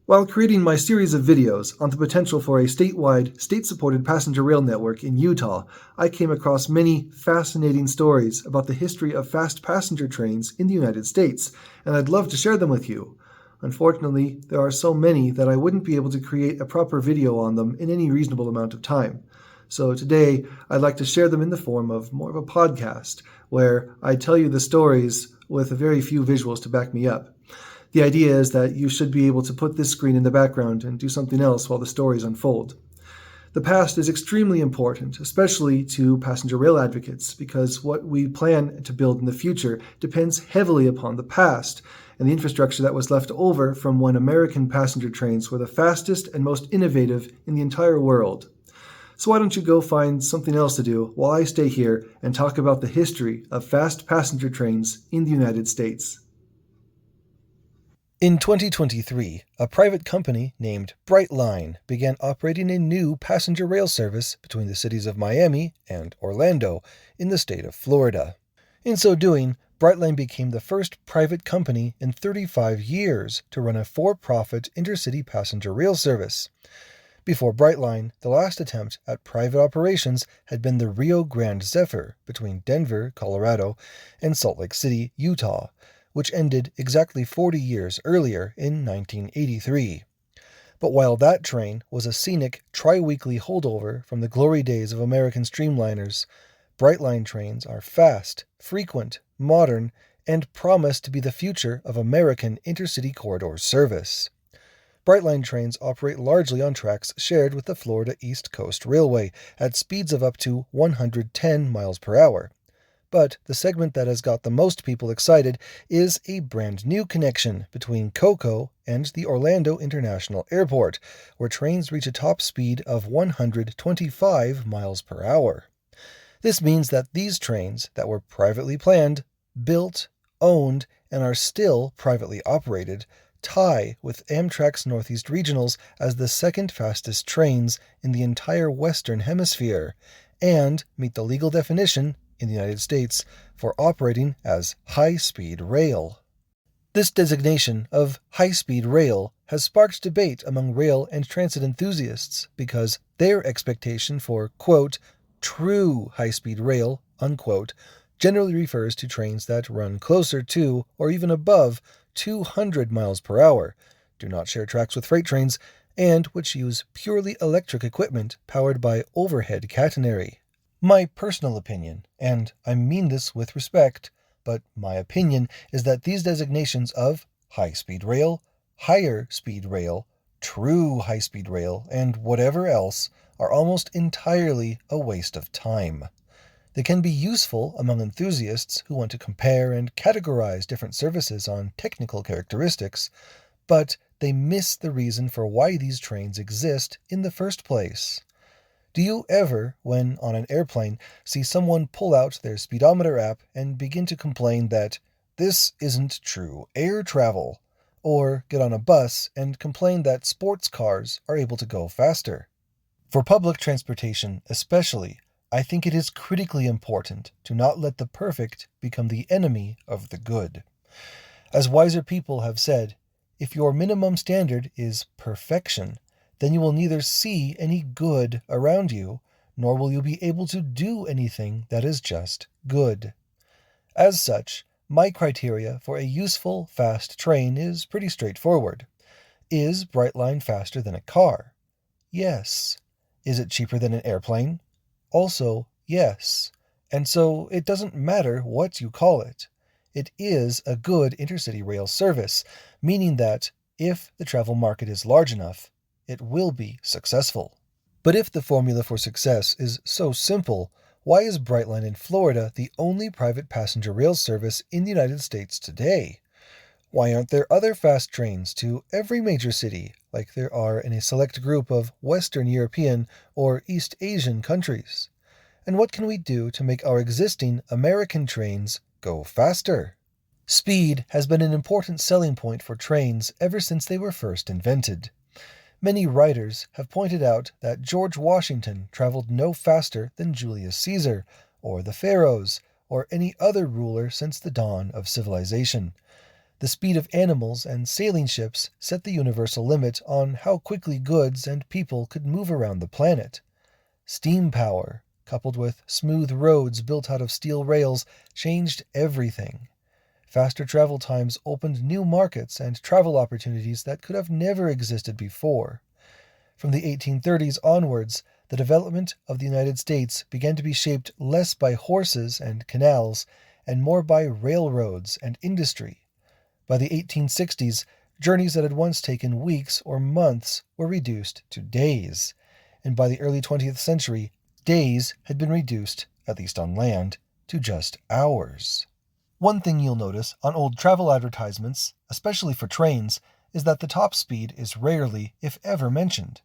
While creating my series of videos on the potential for a statewide, state-supported passenger rail network in Utah, I came across many fascinating stories about the history of fast passenger trains in the United States, and I'd love to share them with you. Unfortunately, there are so many that I wouldn't be able to create a proper video on them in any reasonable amount of time. So today, I'd like to share them in the form of more of a podcast, where I tell you the stories with a very few visuals to back me up. The idea is that you should be able to put this screen in the background and do something else while the stories unfold. The past is extremely important, especially to passenger rail advocates, because what we plan to build in the future depends heavily upon the past and the infrastructure that was left over from when American passenger trains were the fastest and most innovative in the entire world. So why don't you go find something else to do while I stay here and talk about the history of fast passenger trains in the United States. In 2023, a private company named Brightline began operating a new passenger rail service between the cities of Miami and Orlando in the state of Florida. In so doing, Brightline became the first private company in 35 years to run a for-profit intercity passenger rail service. Before Brightline, the last attempt at private operations had been the Rio Grande Zephyr between Denver, Colorado, and Salt Lake City, Utah, which ended exactly 40 years earlier in 1983. But while that train was a scenic tri-weekly holdover from the glory days of American streamliners, Brightline trains are fast, frequent, modern, and promise to be the future of American intercity corridor service. Brightline trains operate largely on tracks shared with the Florida East Coast Railway at speeds of up to 110 miles per hour. But the segment that has got the most people excited is a brand new connection between Cocoa and the Orlando International Airport, where trains reach a top speed of 125 miles per hour. This means that these trains that were privately planned, built, owned, and are still privately operated tie with Amtrak's Northeast Regionals as the second fastest trains in the entire Western Hemisphere, and meet the legal definition in the United States for operating as high-speed rail. This designation of high-speed rail has sparked debate among rail and transit enthusiasts because their expectation for, quote, true high-speed rail, unquote, generally refers to trains that run closer to or even above 200 miles per hour, do not share tracks with freight trains, and which use purely electric equipment powered by overhead catenary. My personal opinion, and I mean this with respect, but my opinion is that these designations of high-speed rail, higher speed rail, true high-speed rail, and whatever else are almost entirely a waste of time. They can be useful among enthusiasts who want to compare and categorize different services on technical characteristics, but they miss the reason for why these trains exist in the first place. Do you ever, when on an airplane, see someone pull out their speedometer app and begin to complain that this isn't true air travel, or get on a bus and complain that sports cars are able to go faster? For public transportation especially, I think it is critically important to not let the perfect become the enemy of the good. As wiser people have said, if your minimum standard is perfection, then you will neither see any good around you, nor will you be able to do anything that is just good. As such, my criteria for a useful, fast train is pretty straightforward. Is Brightline faster than a car? Yes. Is it cheaper than an airplane? Also, yes. And so it doesn't matter what you call it. It is a good intercity rail service, meaning that if the travel market is large enough, it will be successful. But if the formula for success is so simple, why is Brightline in Florida the only private passenger rail service in the United States today? Why aren't there other fast trains to every major city, like there are in a select group of Western European or East Asian countries? And what can we do to make our existing American trains go faster? Speed has been an important selling point for trains ever since they were first invented. Many writers have pointed out that George Washington traveled no faster than Julius Caesar, or the Pharaohs, or any other ruler since the dawn of civilization. The speed of animals and sailing ships set the universal limit on how quickly goods and people could move around the planet. Steam power, coupled with smooth roads built out of steel rails, changed everything. Faster travel times opened new markets and travel opportunities that could have never existed before. From the 1830s onwards, the development of the United States began to be shaped less by horses and canals and more by railroads and industry. By the 1860s, journeys that had once taken weeks or months were reduced to days, and by the early 20th century, days had been reduced, at least on land, to just hours. One thing you'll notice on old travel advertisements, especially for trains, is that the top speed is rarely, if ever, mentioned.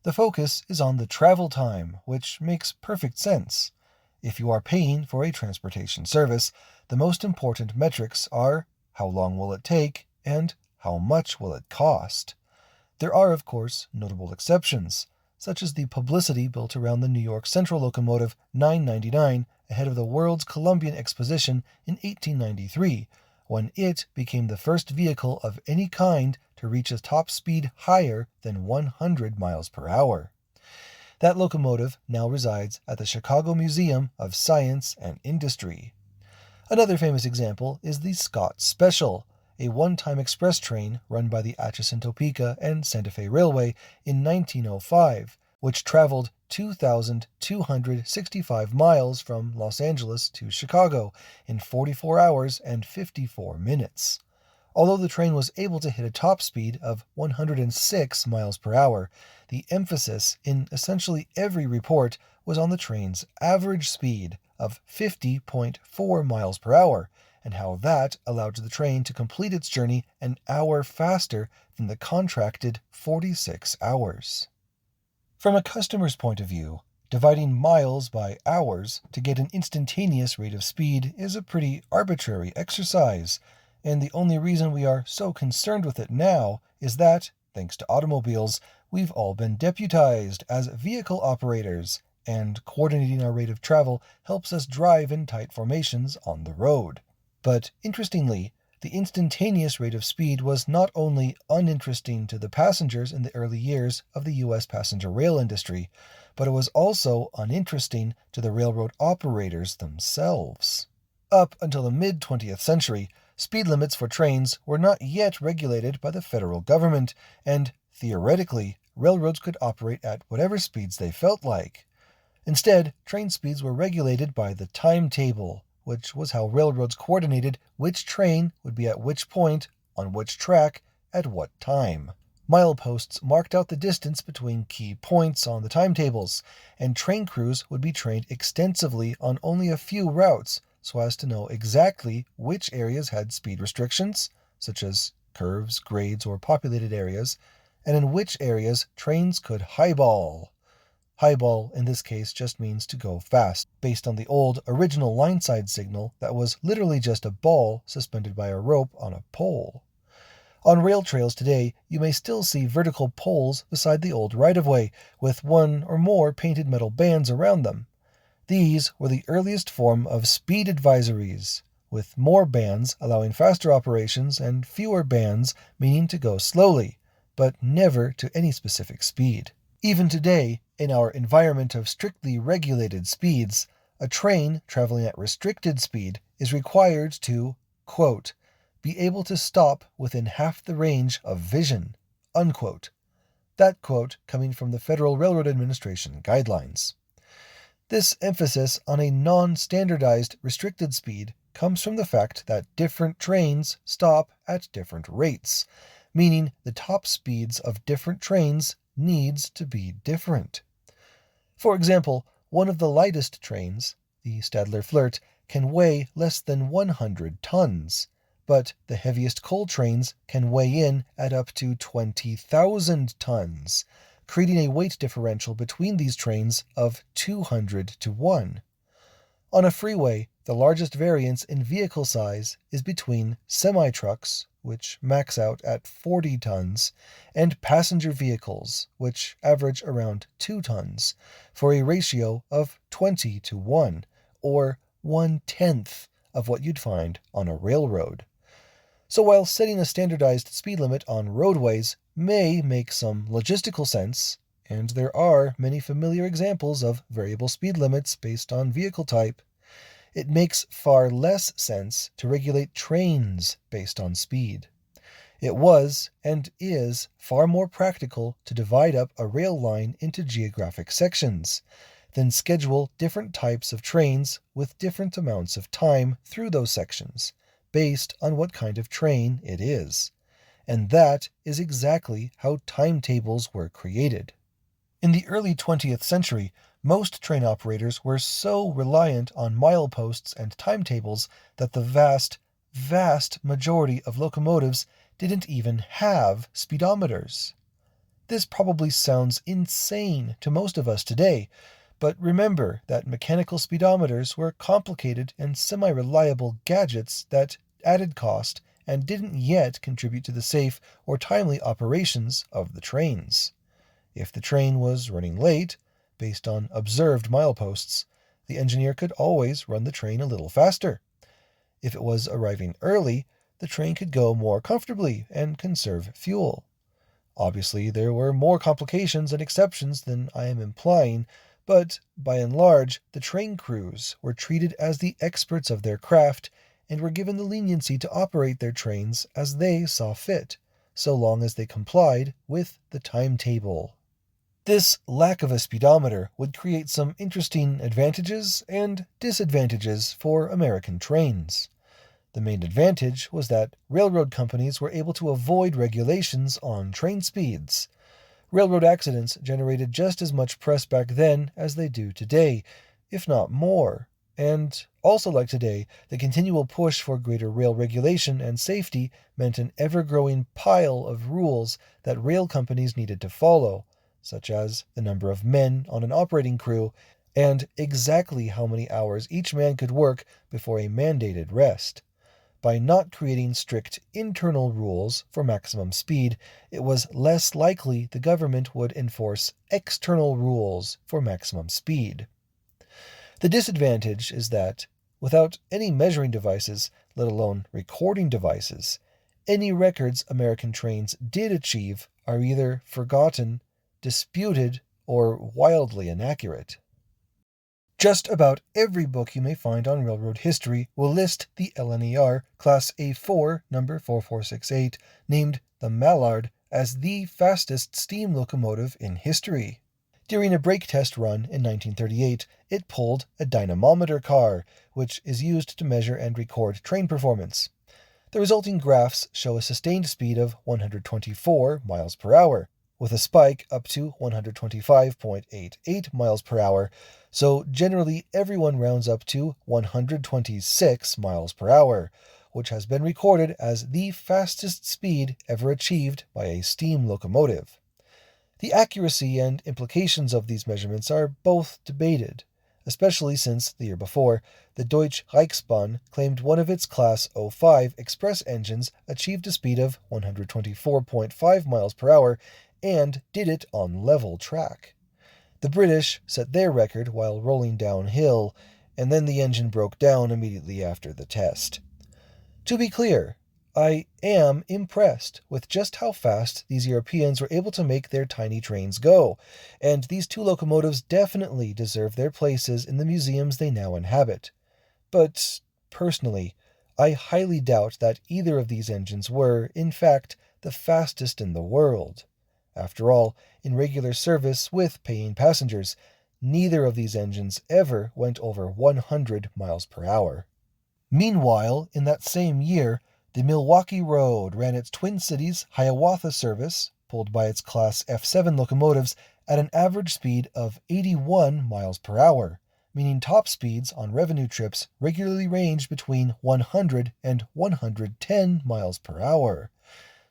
The focus is on the travel time, which makes perfect sense. If you are paying for a transportation service, the most important metrics are how long will it take and how much will it cost. There are, of course, notable exceptions, such as the publicity built around the New York Central locomotive 999 ahead of the World's Columbian Exposition in 1893, when it became the first vehicle of any kind to reach a top speed higher than 100 miles per hour. That locomotive now resides at the Chicago Museum of Science and Industry. Another famous example is the Scott Special, a one-time express train run by the Atchison, Topeka and Santa Fe Railway in 1905, which traveled 2,265 miles from Los Angeles to Chicago in 44 hours and 54 minutes. Although the train was able to hit a top speed of 106 miles per hour, the emphasis in essentially every report was on the train's average speed of 50.4 miles per hour, and how that allowed the train to complete its journey an hour faster than the contracted 46 hours. From a customer's point of view, dividing miles by hours to get an instantaneous rate of speed is a pretty arbitrary exercise, and the only reason we are so concerned with it now is that, thanks to automobiles, we've all been deputized as vehicle operators, and coordinating our rate of travel helps us drive in tight formations on the road. But interestingly, the instantaneous rate of speed was not only uninteresting to the passengers in the early years of the U.S. passenger rail industry, but it was also uninteresting to the railroad operators themselves. Up until the mid-20th century, speed limits for trains were not yet regulated by the federal government, and, theoretically, railroads could operate at whatever speeds they felt like. Instead, train speeds were regulated by the timetable, which was how railroads coordinated which train would be at which point, on which track, at what time. Mileposts marked out the distance between key points on the timetables, and train crews would be trained extensively on only a few routes so as to know exactly which areas had speed restrictions, such as curves, grades, or populated areas, and in which areas trains could highball. Highball in this case just means to go fast, based on the old original line-side signal that was literally just a ball suspended by a rope on a pole. On rail trails today, you may still see vertical poles beside the old right-of-way, with one or more painted metal bands around them. These were the earliest form of speed advisories, with more bands allowing faster operations and fewer bands meaning to go slowly, but never to any specific speed. Even today, in our environment of strictly regulated speeds, a train traveling at restricted speed is required to, quote, be able to stop within half the range of vision, unquote. That quote coming from the Federal Railroad Administration guidelines. This emphasis on a non-standardized restricted speed comes from the fact that different trains stop at different rates, meaning the top speeds of different trains needs to be different. For example, one of the lightest trains, the Stadler Flirt, can weigh less than 100 tons, but the heaviest coal trains can weigh in at up to 20,000 tons, creating a weight differential between these trains of 200 to 1. On a freeway, the largest variance in vehicle size is between semi-trucks, which max out at 40 tons, and passenger vehicles, which average around 2 tons, for a ratio of 20 to 1, or 1/10 of what you'd find on a railroad. So while setting a standardized speed limit on roadways may make some logistical sense, and there are many familiar examples of variable speed limits based on vehicle type, it makes far less sense to regulate trains based on speed. It was, and is, far more practical to divide up a rail line into geographic sections, then schedule different types of trains with different amounts of time through those sections, based on what kind of train it is. And that is exactly how timetables were created. In the early 20th century, most train operators were so reliant on mileposts and timetables that the vast, vast majority of locomotives didn't even have speedometers. This probably sounds insane to most of us today, but remember that mechanical speedometers were complicated and semi-reliable gadgets that added cost and didn't yet contribute to the safe or timely operations of the trains. If the train was running late, based on observed mileposts, the engineer could always run the train a little faster. If it was arriving early, the train could go more comfortably and conserve fuel. Obviously, there were more complications and exceptions than I am implying, but by and large, the train crews were treated as the experts of their craft and were given the leniency to operate their trains as they saw fit, so long as they complied with the timetable. This lack of a speedometer would create some interesting advantages and disadvantages for American trains. The main advantage was that railroad companies were able to avoid regulations on train speeds. Railroad accidents generated just as much press back then as they do today, if not more. And also like today, the continual push for greater rail regulation and safety meant an ever-growing pile of rules that rail companies needed to follow, such as the number of men on an operating crew and exactly how many hours each man could work before a mandated rest. By not creating strict internal rules for maximum speed, it was less likely the government would enforce external rules for maximum speed. The disadvantage is that, without any measuring devices, let alone recording devices, any records American trains did achieve are either forgotten, disputed, or wildly inaccurate. Just about every book you may find on railroad history will list the LNER Class A4 number 4468, named the Mallard, as the fastest steam locomotive in history. During a brake test run in 1938, it pulled a dynamometer car, which is used to measure and record train performance. The resulting graphs show a sustained speed of 124 miles per hour, with a spike up to 125.88 miles per hour, so generally everyone rounds up to 126 miles per hour, which has been recorded as the fastest speed ever achieved by a steam locomotive. The accuracy and implications of these measurements are both debated, especially since, the year before, the Deutsche Reichsbahn claimed one of its Class 05 express engines achieved a speed of 124.5 miles per hour and did it on level track. The British set their record while rolling downhill, and then the engine broke down immediately after the test. To be clear, I am impressed with just how fast these Europeans were able to make their tiny trains go, and these two locomotives definitely deserve their places in the museums they now inhabit. But, personally, I highly doubt that either of these engines were, in fact, the fastest in the world. After all, in regular service with paying passengers, neither of these engines ever went over 100 miles per hour. Meanwhile, in that same year, the Milwaukee Road ran its Twin Cities Hiawatha service, pulled by its Class F7 locomotives, at an average speed of 81 miles per hour, meaning top speeds on revenue trips regularly ranged between 100 and 110 miles per hour.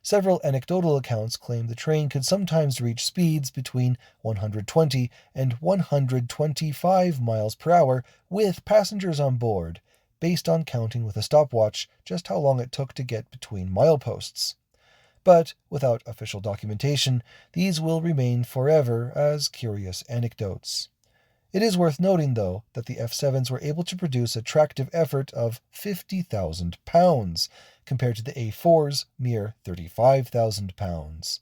Several anecdotal accounts claim the train could sometimes reach speeds between 120 and 125 miles per hour with passengers on board, based on counting with a stopwatch just how long it took to get between mileposts. But without official documentation, these will remain forever as curious anecdotes. It is worth noting, though, that the F-7s were able to produce a tractive effort of 50,000 pounds, compared to the A4's mere 35,000 pounds.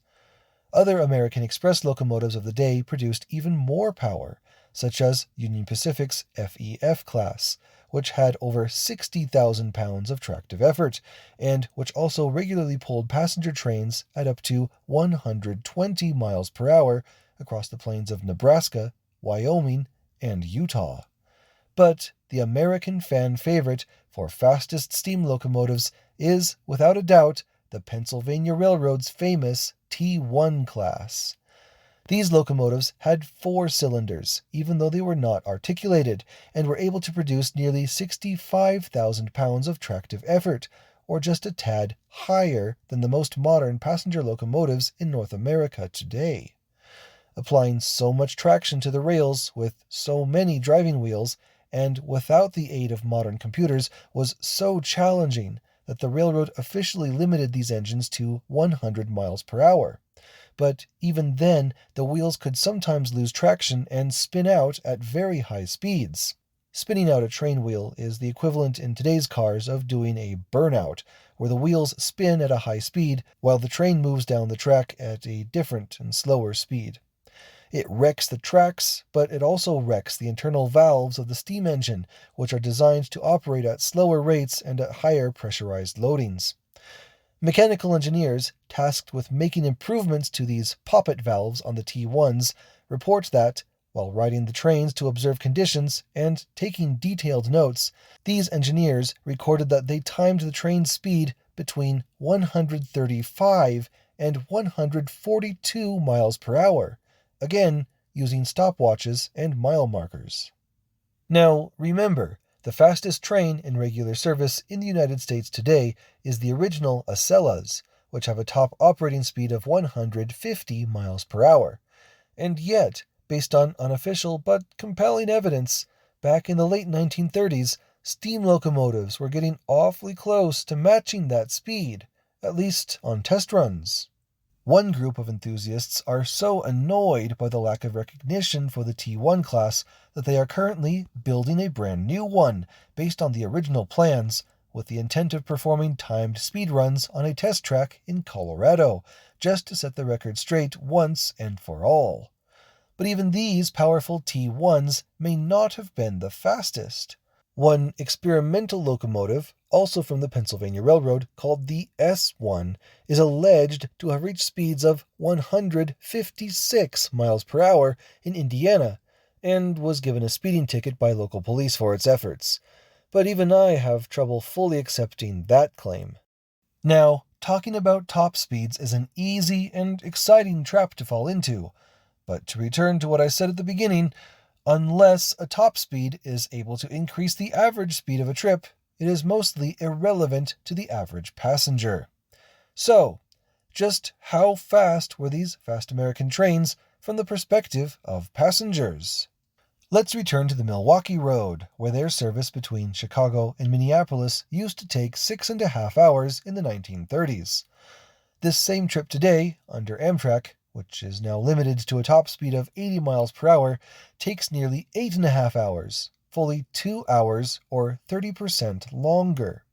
Other American Express locomotives of the day produced even more power, such as Union Pacific's FEF class, which had over 60,000 pounds of tractive effort, and which also regularly pulled passenger trains at up to 120 miles per hour across the plains of Nebraska, Wyoming, and Utah. But the American fan favorite for fastest steam locomotives is, without a doubt, the Pennsylvania Railroad's famous T1 class. These locomotives had 4 cylinders, even though they were not articulated, and were able to produce nearly 65,000 pounds of tractive effort, or just a tad higher than the most modern passenger locomotives in North America today. Applying so much traction to the rails with so many driving wheels, and without the aid of modern computers, was so challenging that the railroad officially limited these engines to 100 miles per hour. But even then, the wheels could sometimes lose traction and spin out at very high speeds. Spinning out a train wheel is the equivalent in today's cars of doing a burnout, where the wheels spin at a high speed while the train moves down the track at a different and slower speed. It wrecks the tracks, but it also wrecks the internal valves of the steam engine, which are designed to operate at slower rates and at higher pressurized loadings. Mechanical engineers tasked with making improvements to these poppet valves on the T1s report that, while riding the trains to observe conditions and taking detailed notes, these engineers recorded that they timed the train's speed between 135 and 142 miles per hour, again using stopwatches and mile markers. Now, remember, the fastest train in regular service in the United States today is the original Acellas, which have a top operating speed of 150 miles per hour. And yet, based on unofficial but compelling evidence, back in the late 1930s, steam locomotives were getting awfully close to matching that speed, at least on test runs. One group of enthusiasts are so annoyed by the lack of recognition for the T1 class that they are currently building a brand new one based on the original plans, with the intent of performing timed speed runs on a test track in Colorado, just to set the record straight once and for all. But even these powerful T1s may not have been the fastest. One experimental locomotive, also from the Pennsylvania Railroad, called the S1, is alleged to have reached speeds of 156 miles per hour in Indiana, and was given a speeding ticket by local police for its efforts. But even I have trouble fully accepting that claim. Now, talking about top speeds is an easy and exciting trap to fall into. But to return to what I said at the beginning, unless a top speed is able to increase the average speed of a trip, it is mostly irrelevant to the average passenger. So, just how fast were these fast American trains from the perspective of passengers? Let's return to the Milwaukee Road, where their service between Chicago and Minneapolis used to take 6.5 hours in the 1930s. This same trip today, under Amtrak, which is now limited to a top speed of 80 miles per hour, takes nearly 8.5 hours, fully 2 hours or 30% longer.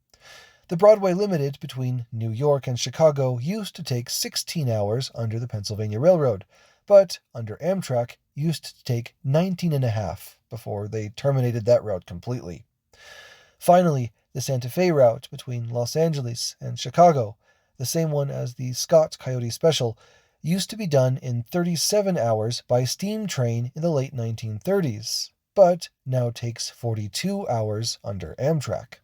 The Broadway Limited between New York and Chicago used to take 16 hours under the Pennsylvania Railroad, but under Amtrak used to take 19.5 before they terminated that route completely. Finally, the Santa Fe route between Los Angeles and Chicago, the same one as the Scott Coyote Special, used to be done in 37 hours by steam train in the late 1930s, but now takes 42 hours under Amtrak.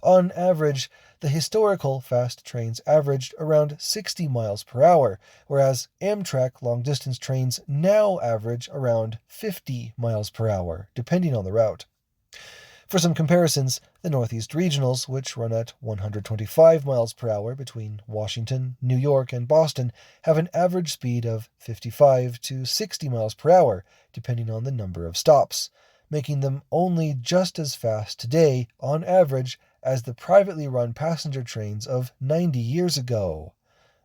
On average, the historical fast trains averaged around 60 miles per hour, whereas Amtrak long-distance trains now average around 50 miles per hour, depending on the route. For some comparisons, the Northeast Regionals, which run at 125 miles per hour between Washington, New York, and Boston, have an average speed of 55 to 60 miles per hour, depending on the number of stops, making them only just as fast today, on average, as the privately run passenger trains of 90 years ago.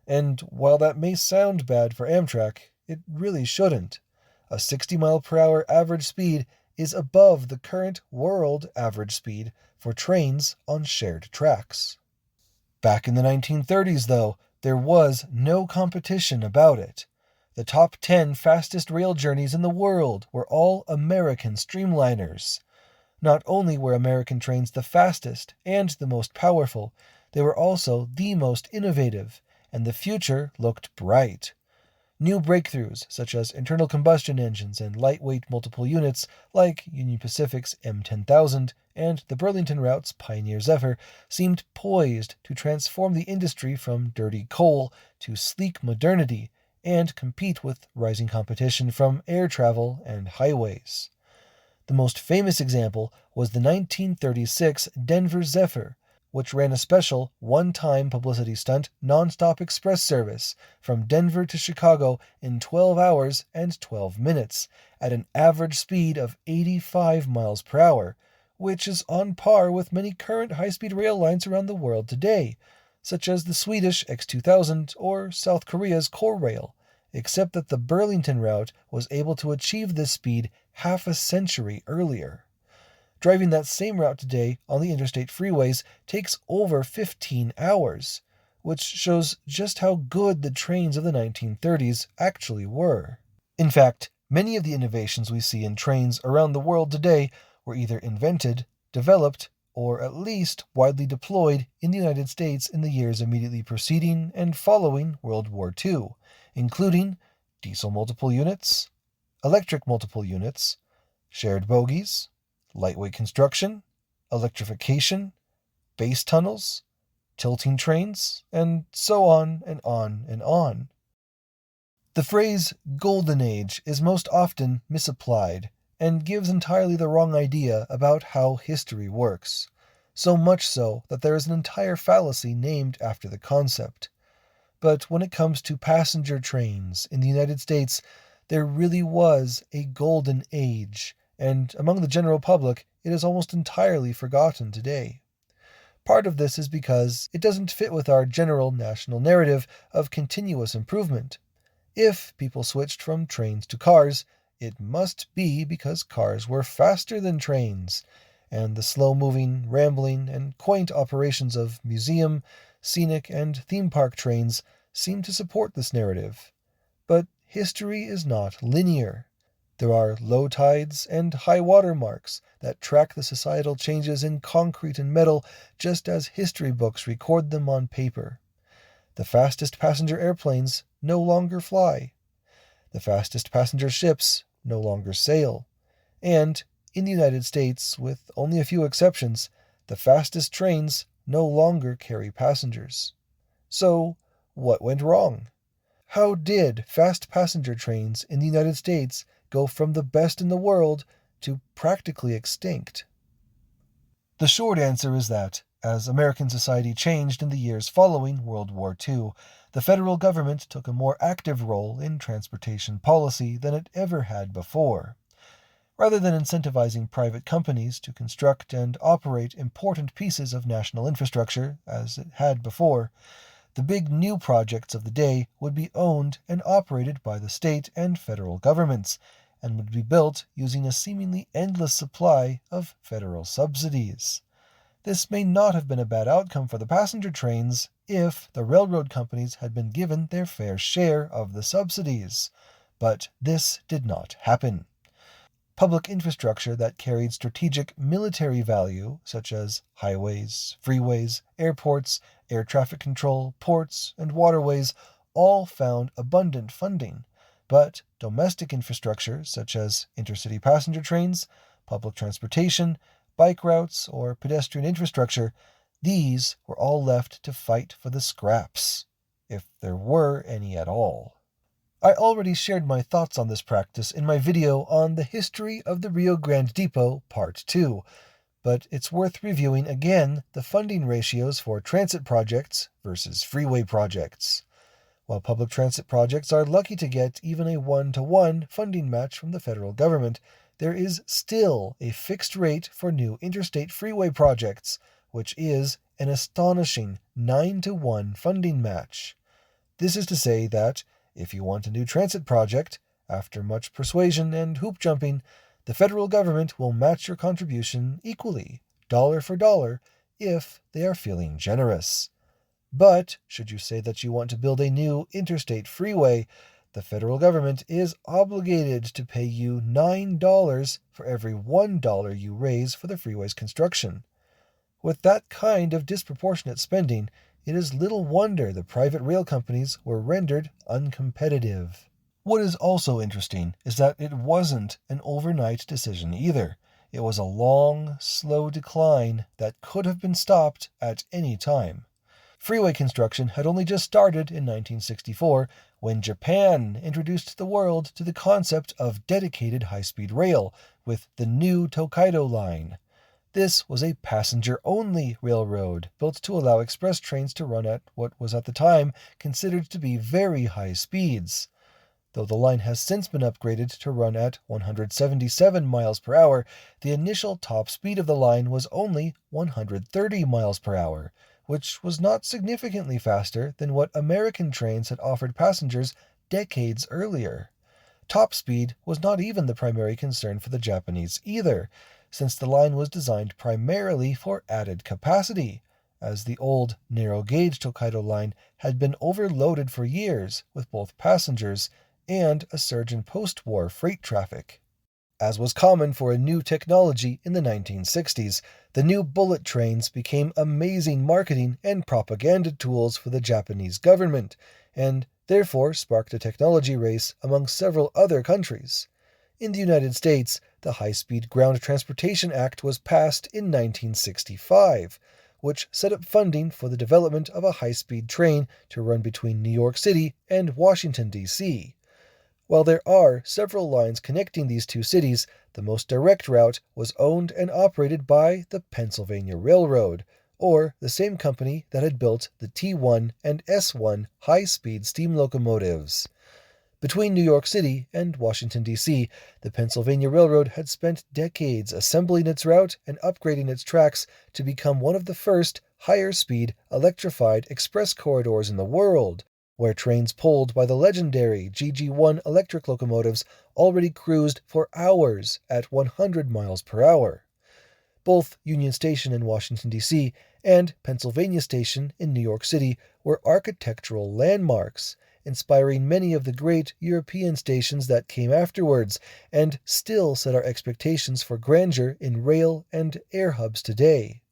And while that may sound bad for Amtrak, it really shouldn't. a 60-mile-per-hour average speed is above the current world average speed for trains on shared tracks. Back in the 1930s, though, there was no competition about it. The top 10 fastest rail journeys in the world were all American streamliners. Not only were American trains the fastest and the most powerful, they were also the most innovative, and the future looked bright. New breakthroughs, such as internal combustion engines and lightweight multiple units like Union Pacific's M10000 and the Burlington Route's Pioneer Zephyr, seemed poised to transform the industry from dirty coal to sleek modernity and compete with rising competition from air travel and highways. The most famous example was the 1936 Denver Zephyr, which ran a special one-time publicity stunt nonstop express service from Denver to Chicago in 12 hours and 12 minutes at an average speed of 85 miles per hour, which is on par with many current high-speed rail lines around the world today, such as the Swedish X2000 or South Korea's Korail, except that the Burlington route was able to achieve this speed half a century earlier. Driving that same route today on the interstate freeways takes over 15 hours, which shows just how good the trains of the 1930s actually were. In fact, many of the innovations we see in trains around the world today were either invented, developed, or at least widely deployed in the United States in the years immediately preceding and following World War II, including diesel multiple units, electric multiple units, shared bogies, lightweight construction, electrification, base tunnels, tilting trains, and so on and on and on. The phrase golden age is most often misapplied and gives entirely the wrong idea about how history works, so much so that there is an entire fallacy named after the concept. But when it comes to passenger trains in the United States, there really was a golden age, and among the general public, it is almost entirely forgotten today. Part of this is because it doesn't fit with our general national narrative of continuous improvement. If people switched from trains to cars, it must be because cars were faster than trains, and the slow-moving, rambling, and quaint operations of museum, scenic, and theme park trains seem to support this narrative. But history is not linear. There are low tides and high water marks that track the societal changes in concrete and metal just as history books record them on paper. The fastest passenger airplanes no longer fly. The fastest passenger ships no longer sail. And, in the United States, with only a few exceptions, the fastest trains no longer carry passengers. So, what went wrong? How did fast passenger trains in the United States go from the best in the world to practically extinct? The short answer is that, as American society changed in the years following World War II, the federal government took a more active role in transportation policy than it ever had before. Rather than incentivizing private companies to construct and operate important pieces of national infrastructure, as it had before, the big new projects of the day would be owned and operated by the state and federal governments, and would be built using a seemingly endless supply of federal subsidies. This may not have been a bad outcome for the passenger trains if the railroad companies had been given their fair share of the subsidies, but this did not happen. Public infrastructure that carried strategic military value, such as highways, freeways, airports, air traffic control, ports, and waterways, all found abundant funding, but domestic infrastructure, such as intercity passenger trains, public transportation, bike routes, or pedestrian infrastructure, these were all left to fight for the scraps, if there were any at all. I already shared my thoughts on this practice in my video on the history of the Rio Grande Depot Part 2, but it's worth reviewing again the funding ratios for transit projects versus freeway projects. While public transit projects are lucky to get even a 1-to-1 funding match from the federal government, there is still a fixed rate for new interstate freeway projects, which is an astonishing 9-to-1 funding match. This is to say that if you want a new transit project, After much persuasion and hoop jumping, the federal government will match your contribution equally, dollar for dollar, if they are feeling generous. But should you say that you want to build a new interstate freeway, the federal government is obligated to pay you $9 for every $1 you raise for the freeway's construction. With that kind of disproportionate spending, it is little wonder the private rail companies were rendered uncompetitive. What is also interesting is that it wasn't an overnight decision either. It was a long, slow decline that could have been stopped at any time. Freeway construction had only just started in 1964 when Japan introduced the world to the concept of dedicated high-speed rail with the new Tokaido Line. This was a passenger-only railroad built to allow express trains to run at what was at the time considered to be very high speeds. Though the line has since been upgraded to run at 177 miles per hour, the initial top speed of the line was only 130 miles per hour, which was not significantly faster than what American trains had offered passengers decades earlier. Top speed was not even the primary concern for the Japanese either, since the line was designed primarily for added capacity, as the old narrow-gauge Tokaido Line had been overloaded for years with both passengers and a surge in post-war freight traffic. As was common for a new technology in the 1960s, the new bullet trains became amazing marketing and propaganda tools for the Japanese government, and therefore sparked a technology race among several other countries. In the United States, the High-Speed Ground Transportation Act was passed in 1965, which set up funding for the development of a high-speed train to run between New York City and Washington, D.C. While there are several lines connecting these two cities, the most direct route was owned and operated by the Pennsylvania Railroad, or the same company that had built the T1 and S1 high-speed steam locomotives. Between New York City and Washington, D.C., the Pennsylvania Railroad had spent decades assembling its route and upgrading its tracks to become one of the first higher-speed electrified express corridors in the world, where trains pulled by the legendary GG1 electric locomotives already cruised for hours at 100 miles per hour. Both Union Station in Washington, D.C. and Pennsylvania Station in New York City were architectural landmarks, inspiring many of the great European stations that came afterwards, and still set our expectations for grandeur in rail and air hubs today.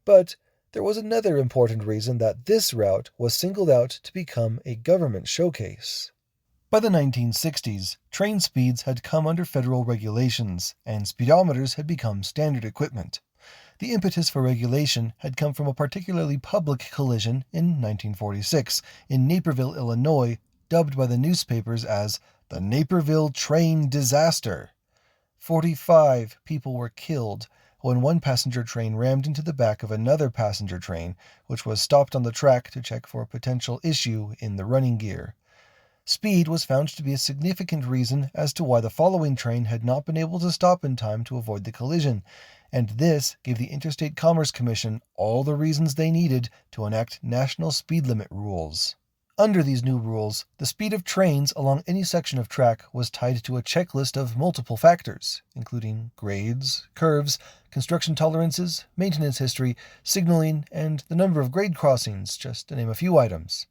But there was another important reason that this route was singled out to become a government showcase. By the 1960s, train speeds had come under federal regulations, and speedometers had become standard equipment. The impetus for regulation had come from a particularly public collision in 1946 in Naperville, Illinois, dubbed by the newspapers as the Naperville Train Disaster. 45 people were killed when one passenger train rammed into the back of another passenger train, which was stopped on the track to check for a potential issue in the running gear. Speed was found to be a significant reason as to why the following train had not been able to stop in time to avoid the collision, and this gave the Interstate Commerce Commission all the reasons they needed to enact national speed limit rules. Under these new rules, the speed of trains along any section of track was tied to a checklist of multiple factors, including grades, curves, construction tolerances, maintenance history, signaling, and the number of grade crossings, just to name a few items.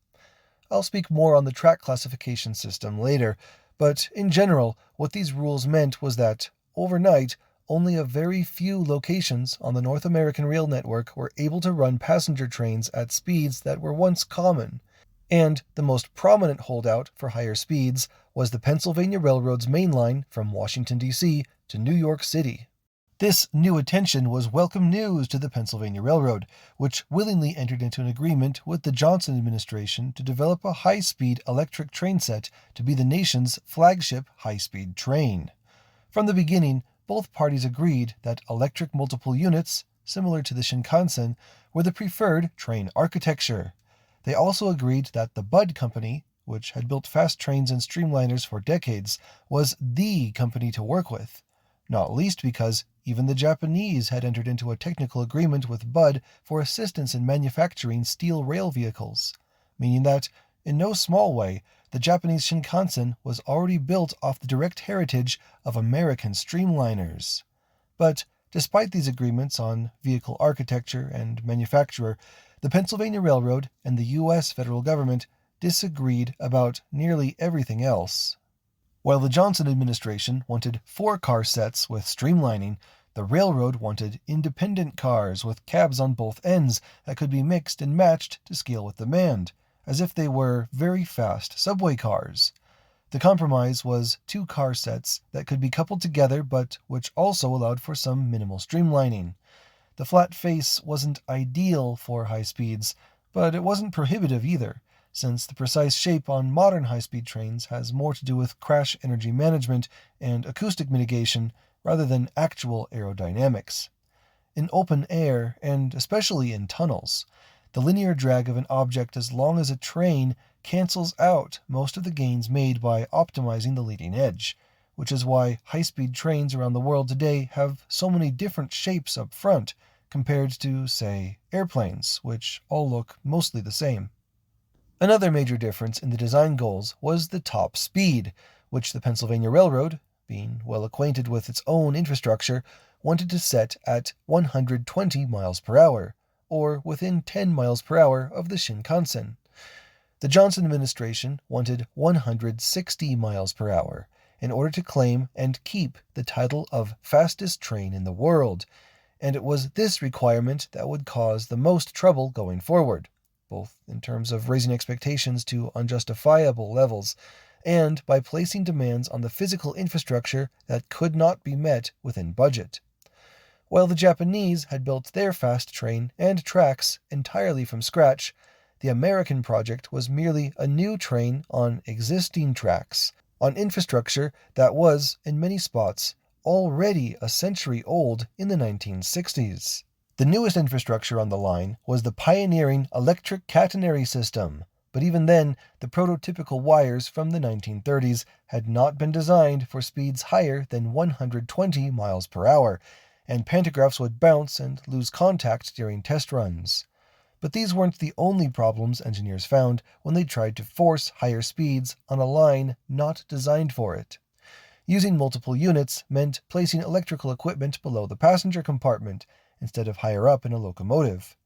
I'll speak more on the track classification system later, but in general, what these rules meant was that, overnight, only a very few locations on the North American rail network were able to run passenger trains at speeds that were once common, and the most prominent holdout for higher speeds was the Pennsylvania Railroad's main line from Washington, D.C. to New York City. This new attention was welcome news to the Pennsylvania Railroad, which willingly entered into an agreement with the Johnson administration to develop a high-speed electric train set to be the nation's flagship high-speed train. From the beginning, both parties agreed that electric multiple units, similar to the Shinkansen, were the preferred train architecture. They also agreed that the Budd Company, which had built fast trains and streamliners for decades, was the company to work with, not least because even the Japanese had entered into a technical agreement with Budd for assistance in manufacturing steel rail vehicles, meaning that, in no small way, the Japanese Shinkansen was already built off the direct heritage of American streamliners. But despite these agreements on vehicle architecture and manufacturer, the Pennsylvania Railroad and the U.S. federal government disagreed about nearly everything else. While the Johnson administration wanted 4 car sets with streamlining, the railroad wanted independent cars with cabs on both ends that could be mixed and matched to scale with demand, as if they were very fast subway cars. The compromise was 2 car sets that could be coupled together but which also allowed for some minimal streamlining. The flat face wasn't ideal for high speeds, but it wasn't prohibitive either, since the precise shape on modern high-speed trains has more to do with crash energy management and acoustic mitigation rather than actual aerodynamics. In open air, and especially in tunnels, the linear drag of an object as long as a train cancels out most of the gains made by optimizing the leading edge, which is why high-speed trains around the world today have so many different shapes up front compared to, say, airplanes, which all look mostly the same. Another major difference in the design goals was the top speed, which the Pennsylvania Railroad, being well acquainted with its own infrastructure, wanted to set at 120 miles per hour, or within 10 miles per hour of the Shinkansen. The Johnson administration wanted 160 miles per hour in order to claim and keep the title of fastest train in the world, and it was this requirement that would cause the most trouble going forward, both in terms of raising expectations to unjustifiable levels and by placing demands on the physical infrastructure that could not be met within budget. While the Japanese had built their fast train and tracks entirely from scratch, the American project was merely a new train on existing tracks, on infrastructure that was, in many spots, already a century old in the 1960s. The newest infrastructure on the line was the pioneering electric catenary system, but even then, the prototypical wires from the 1930s had not been designed for speeds higher than 120 miles per hour, and pantographs would bounce and lose contact during test runs. But these weren't the only problems engineers found when they tried to force higher speeds on a line not designed for it. Using multiple units meant placing electrical equipment below the passenger compartment instead of higher up in a locomotive.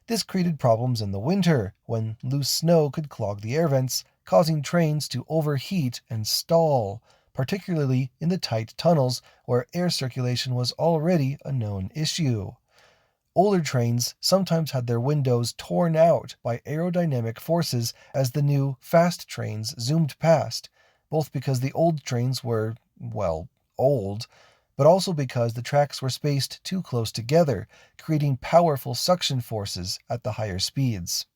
This created problems in the winter, when loose snow could clog the air vents, causing trains to overheat and stall, particularly in the tight tunnels where air circulation was already a known issue. Older trains sometimes had their windows torn out by aerodynamic forces as the new fast trains zoomed past, both because the old trains were, well, old, but also because the tracks were spaced too close together, creating powerful suction forces at the higher speeds.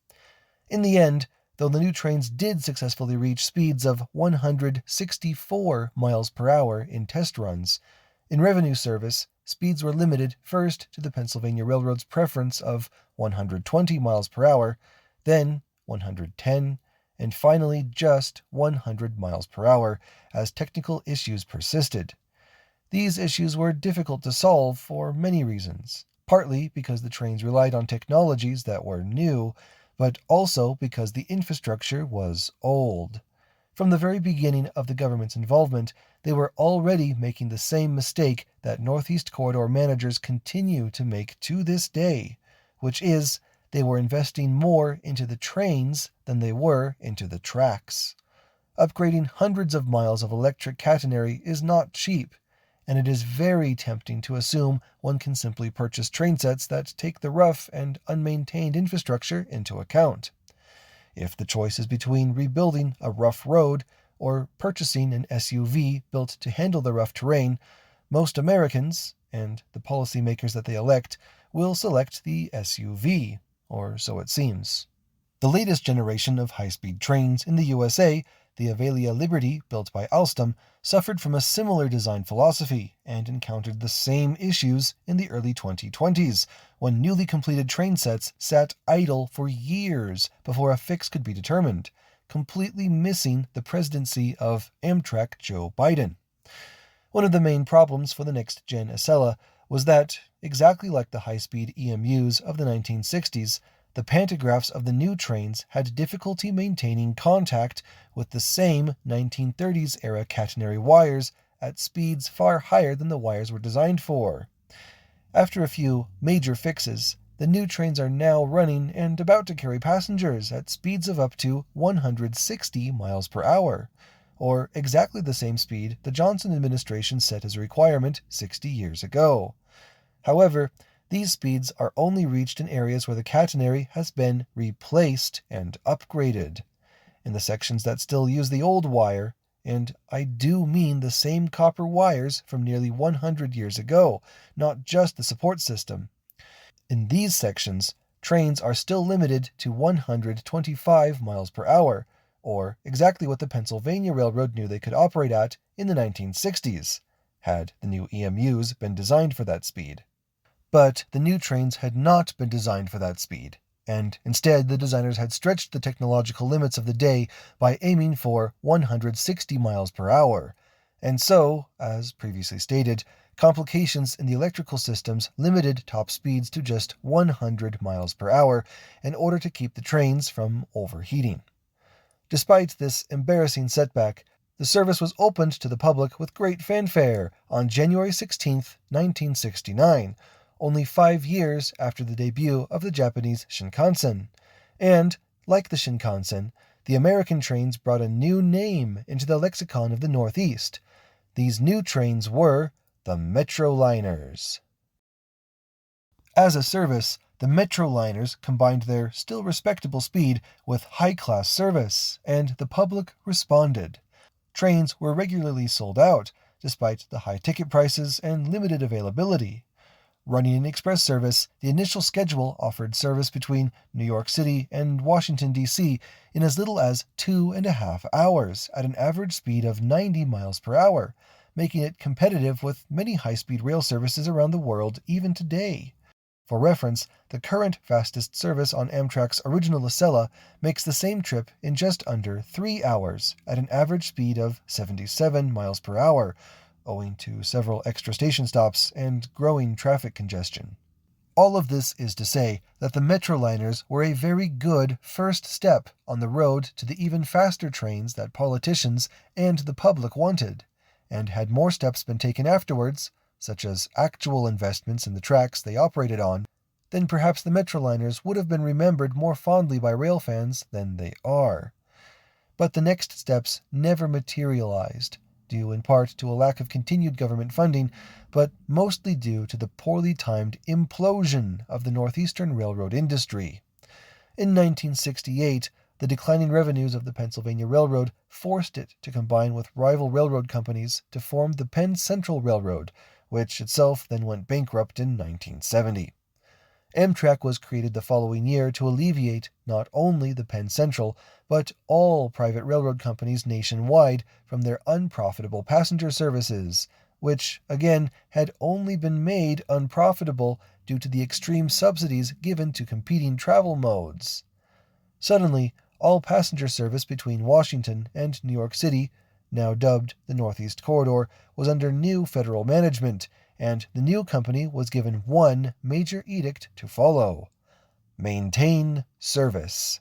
In the end, though the new trains did successfully reach speeds of 164 miles per hour in test runs, in revenue service, speeds were limited first to the Pennsylvania Railroad's preference of 120 miles per hour, then 110, and finally just 100 miles per hour as technical issues persisted. These issues were difficult to solve for many reasons, partly because the trains relied on technologies that were new, but also because the infrastructure was old. From the very beginning of the government's involvement, they were already making the same mistake that Northeast Corridor managers continue to make to this day, which is they were investing more into the trains than they were into the tracks. Upgrading hundreds of miles of electric catenary is not cheap, and it is very tempting to assume one can simply purchase train sets that take the rough and unmaintained infrastructure into account. If the choice is between rebuilding a rough road or purchasing an SUV built to handle the rough terrain, most Americans, and the policymakers that they elect, will select the SUV, or so it seems. The latest generation of high-speed trains in the USA, the Avelia Liberty, built by Alstom, suffered from a similar design philosophy and encountered the same issues in the early 2020s, when newly completed train sets sat idle for years before a fix could be determined, completely missing the presidency of Amtrak Joe Biden. One of the main problems for the next-gen Acela was that, exactly like the high-speed EMUs of the 1960s, the pantographs of the new trains had difficulty maintaining contact with the same 1930s-era catenary wires at speeds far higher than the wires were designed for. After a few major fixes, the new trains are now running and about to carry passengers at speeds of up to 160 miles per hour, or exactly the same speed the Johnson administration set as a requirement 60 years ago. However, these speeds are only reached in areas where the catenary has been replaced and upgraded. In the sections that still use the old wire, and I do mean the same copper wires from nearly 100 years ago, not just the support system. In these sections, trains are still limited to 125 miles per hour, or exactly what the Pennsylvania Railroad knew they could operate at in the 1960s, had the new EMUs been designed for that speed. But the new trains had not been designed for that speed, and instead the designers had stretched the technological limits of the day by aiming for 160 miles per hour. And so, as previously stated, complications in the electrical systems limited top speeds to just 100 miles per hour in order to keep the trains from overheating. Despite this embarrassing setback, the service was opened to the public with great fanfare on January 16, 1969, only 5 years after the debut of the Japanese Shinkansen. And, like the Shinkansen, the American trains brought a new name into the lexicon of the Northeast. These new trains were the Metroliners. As a service, the Metroliners combined their still respectable speed with high-class service, and the public responded. Trains were regularly sold out, despite the high ticket prices and limited availability. Running an express service, the initial schedule offered service between New York City and Washington, D.C. in as little as 2.5 hours at an average speed of 90 miles per hour, making it competitive with many high-speed rail services around the world even today. For reference, the current fastest service on Amtrak's original Acela makes the same trip in just under 3 hours at an average speed of 77 miles per hour, owing to several extra station stops and growing traffic congestion. All of this is to say that the Metroliners were a very good first step on the road to the even faster trains that politicians and the public wanted, and had more steps been taken afterwards, such as actual investments in the tracks they operated on, then perhaps the Metroliners would have been remembered more fondly by rail fans than they are. But the next steps never materialized, due in part to a lack of continued government funding, but mostly due to the poorly timed implosion of the Northeastern Railroad industry. In 1968, the declining revenues of the Pennsylvania Railroad forced it to combine with rival railroad companies to form the Penn Central Railroad, which itself then went bankrupt in 1970. Amtrak was created the following year to alleviate not only the Penn Central, but all private railroad companies nationwide from their unprofitable passenger services, which, again, had only been made unprofitable due to the extreme subsidies given to competing travel modes. Suddenly, all passenger service between Washington and New York City, now dubbed the Northeast Corridor, was under new federal management, and the new company was given one major edict to follow: maintain service.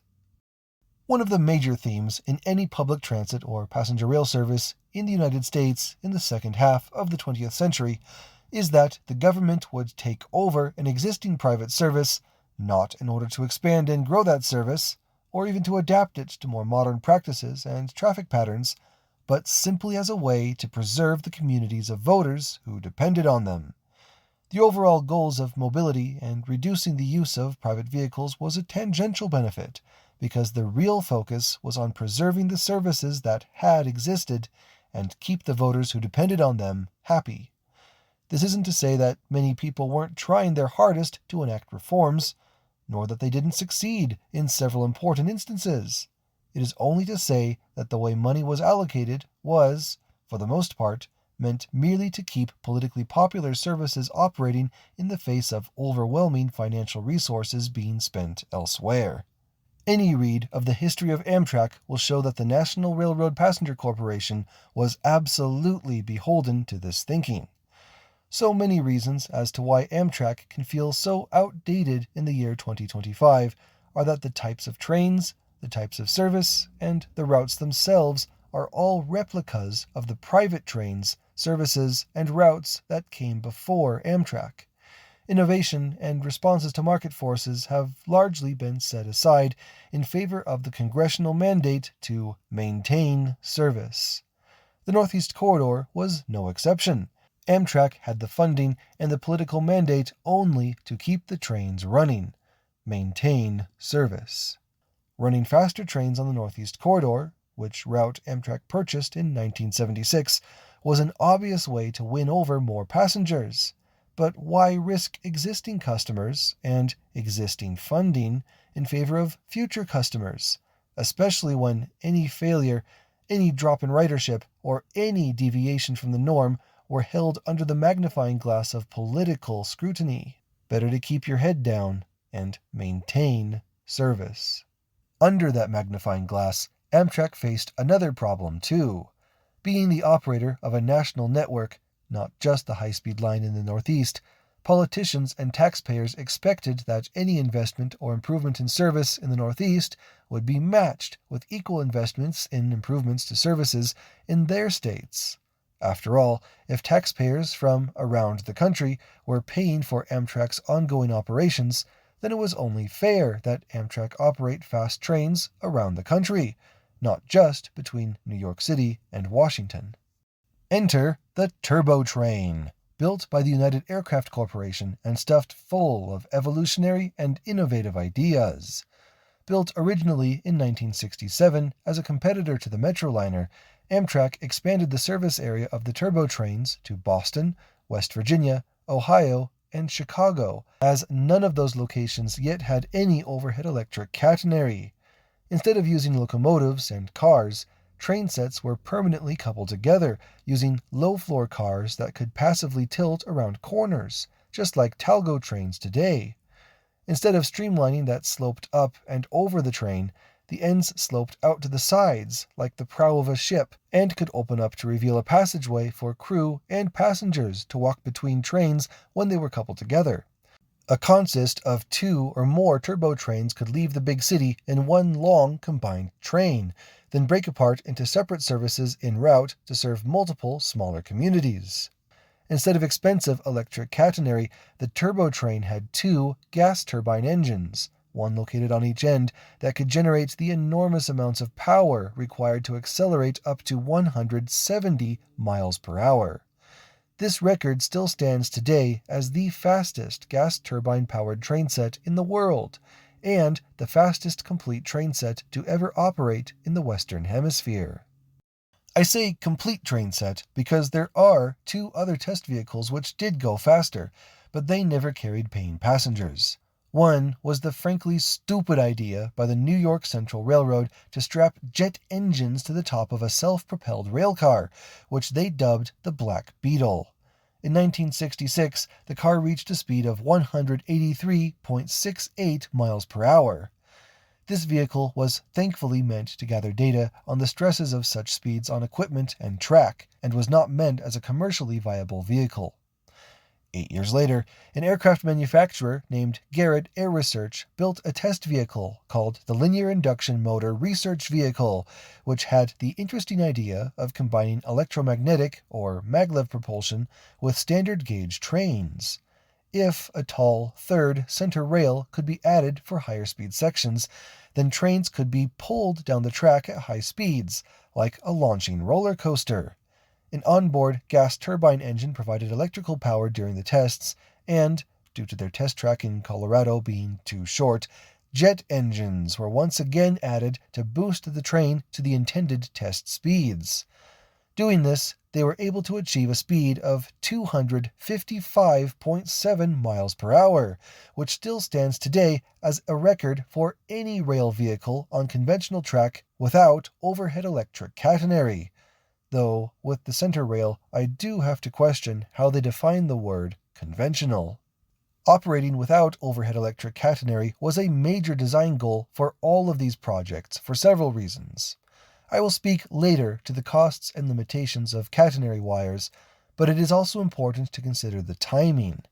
One of the major themes in any public transit or passenger rail service in the United States in the second half of the 20th century is that the government would take over an existing private service, not in order to expand and grow that service, or even to adapt it to more modern practices and traffic patterns, but simply as a way to preserve the communities of voters who depended on them. The overall goals of mobility and reducing the use of private vehicles was a tangential benefit, because the real focus was on preserving the services that had existed and keep the voters who depended on them happy. This isn't to say that many people weren't trying their hardest to enact reforms, nor that they didn't succeed in several important instances. It is only to say that the way money was allocated was, for the most part, meant merely to keep politically popular services operating in the face of overwhelming financial resources being spent elsewhere. Any read of the history of Amtrak will show that the National Railroad Passenger Corporation was absolutely beholden to this thinking. So many reasons as to why Amtrak can feel so outdated in the year 2025 are that the types of trains, the types of service, and the routes themselves are all replicas of the private trains, services, and routes that came before Amtrak. Innovation and responses to market forces have largely been set aside in favor of the congressional mandate to maintain service. The Northeast Corridor was no exception. Amtrak had the funding and the political mandate only to keep the trains running, maintain service. Running faster trains on the Northeast Corridor, which route Amtrak purchased in 1976, was an obvious way to win over more passengers. But why risk existing customers and existing funding in favor of future customers, especially when any failure, any drop in ridership, or any deviation from the norm were held under the magnifying glass of political scrutiny? Better to keep your head down and maintain service. Under that magnifying glass, Amtrak faced another problem too. Being the operator of a national network, not just the high-speed line in the Northeast, politicians and taxpayers expected that any investment or improvement in service in the Northeast would be matched with equal investments in improvements to services in their states. After all, if taxpayers from around the country were paying for Amtrak's ongoing operations, then it was only fair that Amtrak operate fast trains around the country, not just between New York City and Washington. Enter the Turbo Train, built by the United Aircraft Corporation and stuffed full of evolutionary and innovative ideas. Built originally in 1967 as a competitor to the Metroliner, Amtrak expanded the service area of the turbo trains to Boston, West Virginia, Ohio, and Chicago, as none of those locations yet had any overhead electric catenary. Instead of using locomotives and cars, train sets were permanently coupled together, using low-floor cars that could passively tilt around corners, just like Talgo trains today. Instead of streamlining that sloped up and over the train, the ends sloped out to the sides, like the prow of a ship, and could open up to reveal a passageway for crew and passengers to walk between trains when they were coupled together. A consist of 2 or more turbo trains could leave the big city in one long combined train, then break apart into separate services en route to serve multiple smaller communities. Instead of expensive electric catenary, the turbo train had 2 gas turbine engines, one located on each end, that could generate the enormous amounts of power required to accelerate up to 170 miles per hour. This record still stands today as the fastest gas turbine-powered train set in the world, and the fastest complete train set to ever operate in the Western Hemisphere. I say complete train set because there are 2 other test vehicles which did go faster, but they never carried paying passengers. One was the frankly stupid idea by the New York Central Railroad to strap jet engines to the top of a self-propelled railcar, which they dubbed the Black Beetle. In 1966, the car reached a speed of 183.68 miles per hour. This vehicle was thankfully meant to gather data on the stresses of such speeds on equipment and track, and was not meant as a commercially viable vehicle. 8 years later, an aircraft manufacturer named Garrett Air Research built a test vehicle called the Linear Induction Motor Research Vehicle, which had the interesting idea of combining electromagnetic, or maglev propulsion, with standard gauge trains. If a tall, third center rail could be added for higher speed sections, then trains could be pulled down the track at high speeds, like a launching roller coaster. An onboard gas turbine engine provided electrical power during the tests, and, due to their test track in Colorado being too short, jet engines were once again added to boost the train to the intended test speeds. Doing this, they were able to achieve a speed of 255.7 miles per hour, which still stands today as a record for any rail vehicle on conventional track without overhead electric catenary. Though, with the center rail, I do have to question how they define the word conventional. Operating without overhead electric catenary was a major design goal for all of these projects for several reasons. I will speak later to the costs and limitations of catenary wires, but it is also important to consider the timing.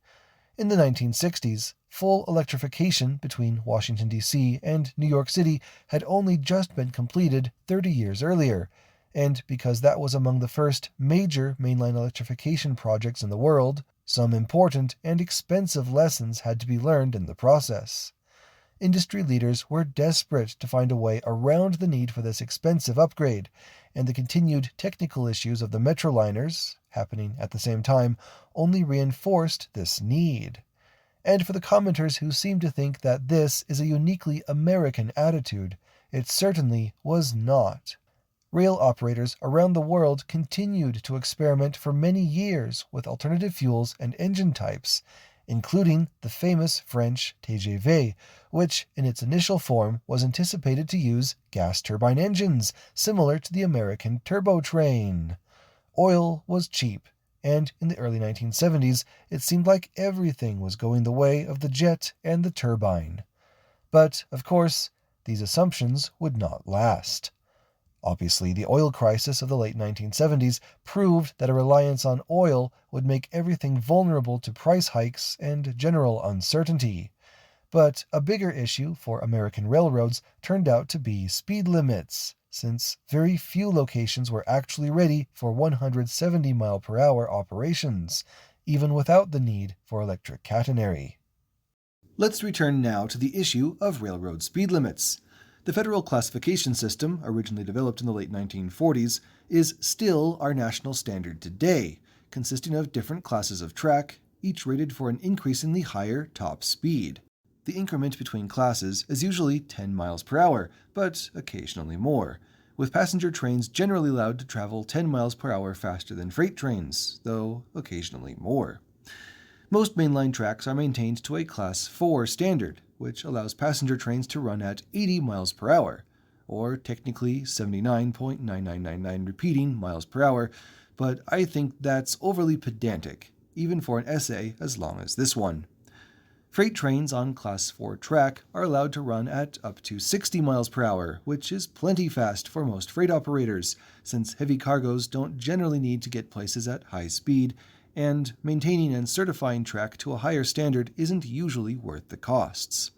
In the 1960s, full electrification between Washington, D.C. and New York City had only just been completed 30 years earlier, and because that was among the first major mainline electrification projects in the world, some important and expensive lessons had to be learned in the process. Industry leaders were desperate to find a way around the need for this expensive upgrade, and the continued technical issues of the Metroliners, happening at the same time, only reinforced this need. And for the commenters who seem to think that this is a uniquely American attitude, it certainly was not. Rail operators around the world continued to experiment for many years with alternative fuels and engine types, including the famous French TGV, which in its initial form was anticipated to use gas turbine engines, similar to the American turbo train. Oil was cheap, and in the early 1970s it seemed like everything was going the way of the jet and the turbine. But, of course, these assumptions would not last. Obviously, the oil crisis of the late 1970s proved that a reliance on oil would make everything vulnerable to price hikes and general uncertainty. But a bigger issue for American railroads turned out to be speed limits, since very few locations were actually ready for 170-mile-per-hour operations, even without the need for electric catenary. Let's return now to the issue of railroad speed limits. The federal classification system, originally developed in the late 1940s, is still our national standard today, consisting of different classes of track, each rated for an increasingly higher top speed. The increment between classes is usually 10 miles per hour, but occasionally more, with passenger trains generally allowed to travel 10 miles per hour faster than freight trains, though occasionally more. Most mainline tracks are maintained to a Class 4 standard, which allows passenger trains to run at 80 miles per hour, or technically 79.9999 repeating miles per hour, but I think that's overly pedantic, even for an essay as long as this one. Freight trains on Class 4 track are allowed to run at up to 60 miles per hour, which is plenty fast for most freight operators, since heavy cargoes don't generally need to get places at high speed, and maintaining and certifying track to a higher standard isn't usually worth the costs.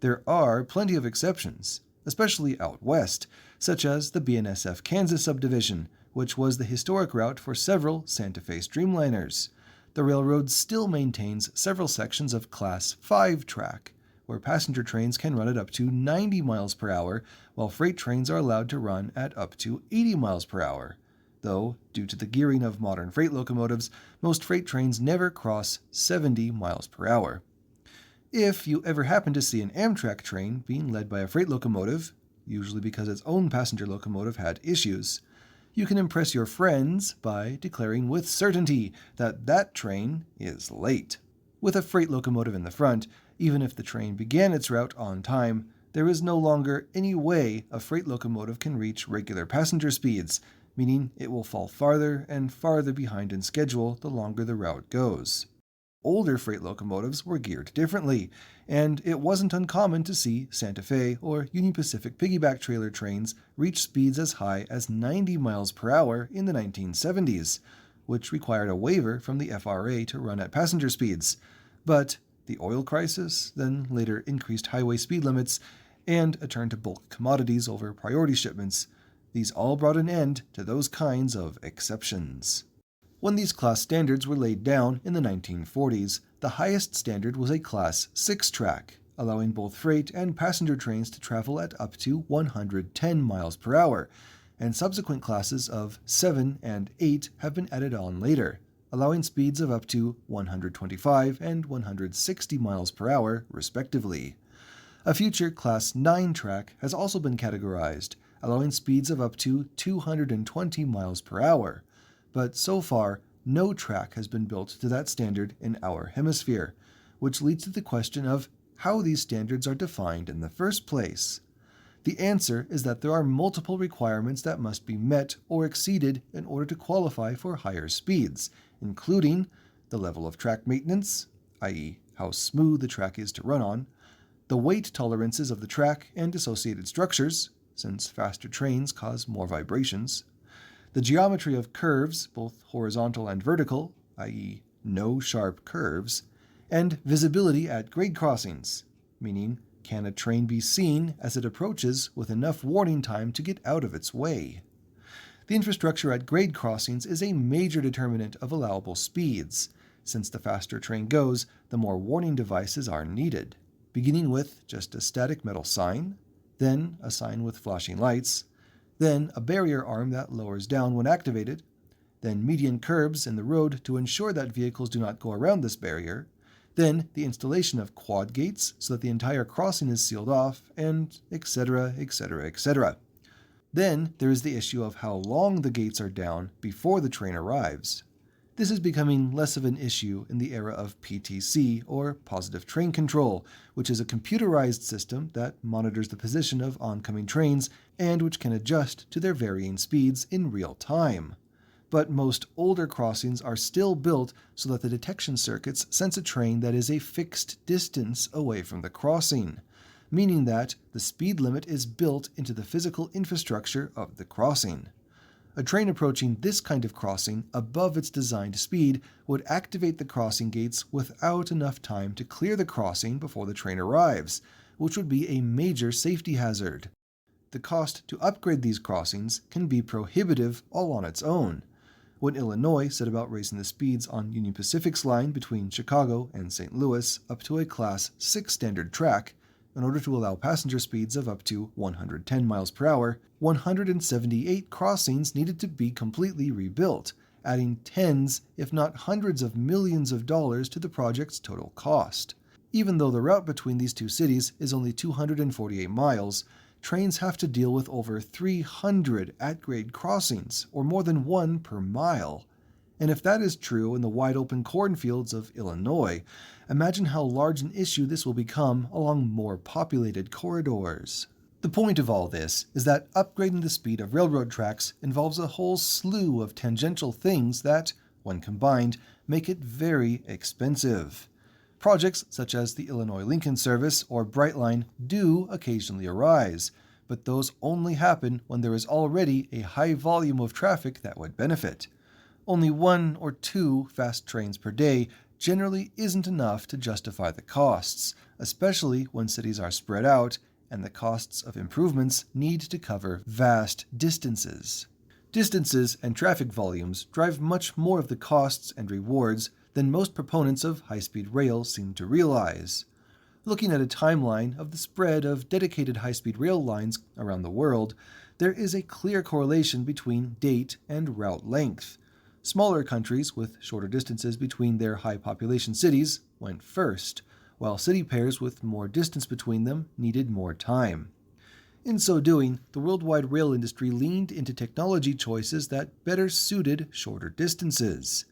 There are plenty of exceptions, especially out west, such as the BNSF Kansas subdivision, which was the historic route for several Santa Fe Streamliners. The railroad still maintains several sections of Class 5 track, where passenger trains can run at up to 90 miles per hour, while freight trains are allowed to run at up to 80 miles per hour. Though, due to the gearing of modern freight locomotives, most freight trains never cross 70 miles per hour. If you ever happen to see an Amtrak train being led by a freight locomotive, usually because its own passenger locomotive had issues, you can impress your friends by declaring with certainty that that train is late. With a freight locomotive in the front, even if the train began its route on time, there is no longer any way a freight locomotive can reach regular passenger speeds, meaning it will fall farther and farther behind in schedule the longer the route goes. Older freight locomotives were geared differently, and it wasn't uncommon to see Santa Fe or Union Pacific piggyback trailer trains reach speeds as high as 90 miles per hour in the 1970s, which required a waiver from the FRA to run at passenger speeds. But the oil crisis, then later increased highway speed limits, and a turn to bulk commodities over priority shipments, these all brought an end to those kinds of exceptions. When these class standards were laid down in the 1940s, the highest standard was a Class 6 track, allowing both freight and passenger trains to travel at up to 110 miles per hour, and subsequent classes of 7 and 8 have been added on later, allowing speeds of up to 125 and 160 miles per hour, respectively. A future Class 9 track has also been categorized, allowing speeds of up to 220 miles per hour. But so far, no track has been built to that standard in our hemisphere, which leads to the question of how these standards are defined in the first place. The answer is that there are multiple requirements that must be met or exceeded in order to qualify for higher speeds, including the level of track maintenance, i.e., how smooth the track is to run on, the weight tolerances of the track and associated structures, since faster trains cause more vibrations, the geometry of curves, both horizontal and vertical, i.e., no sharp curves, and visibility at grade crossings, meaning can a train be seen as it approaches with enough warning time to get out of its way. The infrastructure at grade crossings is a major determinant of allowable speeds. Since the faster a train goes, the more warning devices are needed, beginning with just a static metal sign, then a sign with flashing lights, then a barrier arm that lowers down when activated, then median curbs in the road to ensure that vehicles do not go around this barrier, then the installation of quad gates so that the entire crossing is sealed off, and etc., etc., etc. Then there is the issue of how long the gates are down before the train arrives. This is becoming less of an issue in the era of PTC, or Positive Train Control, which is a computerized system that monitors the position of oncoming trains and which can adjust to their varying speeds in real time. But most older crossings are still built so that the detection circuits sense a train that is a fixed distance away from the crossing, meaning that the speed limit is built into the physical infrastructure of the crossing. A train approaching this kind of crossing above its designed speed would activate the crossing gates without enough time to clear the crossing before the train arrives, which would be a major safety hazard. The cost to upgrade these crossings can be prohibitive all on its own. When Illinois set about raising the speeds on Union Pacific's line between Chicago and St. Louis up to a Class 6 standard track, in order to allow passenger speeds of up to 110 miles per hour, 178 crossings needed to be completely rebuilt, adding tens, if not hundreds of millions of dollars to the project's total cost. Even though the route between these two cities is only 248 miles, trains have to deal with over 300 at-grade crossings, or more than one per mile. And if that is true in the wide-open cornfields of Illinois, imagine how large an issue this will become along more populated corridors. The point of all this is that upgrading the speed of railroad tracks involves a whole slew of tangential things that, when combined, make it very expensive. Projects such as the Illinois Lincoln Service or Brightline do occasionally arise, but those only happen when there is already a high volume of traffic that would benefit. Only 1 or 2 fast trains per day generally isn't enough to justify the costs, especially when cities are spread out and the costs of improvements need to cover vast distances. Distances and traffic volumes drive much more of the costs and rewards than most proponents of high-speed rail seem to realize. Looking at a timeline of the spread of dedicated high-speed rail lines around the world, there is a clear correlation between date and route length. Smaller countries with shorter distances between their high-population cities went first, while city pairs with more distance between them needed more time. In so doing, the worldwide rail industry leaned into technology choices that better suited shorter distances.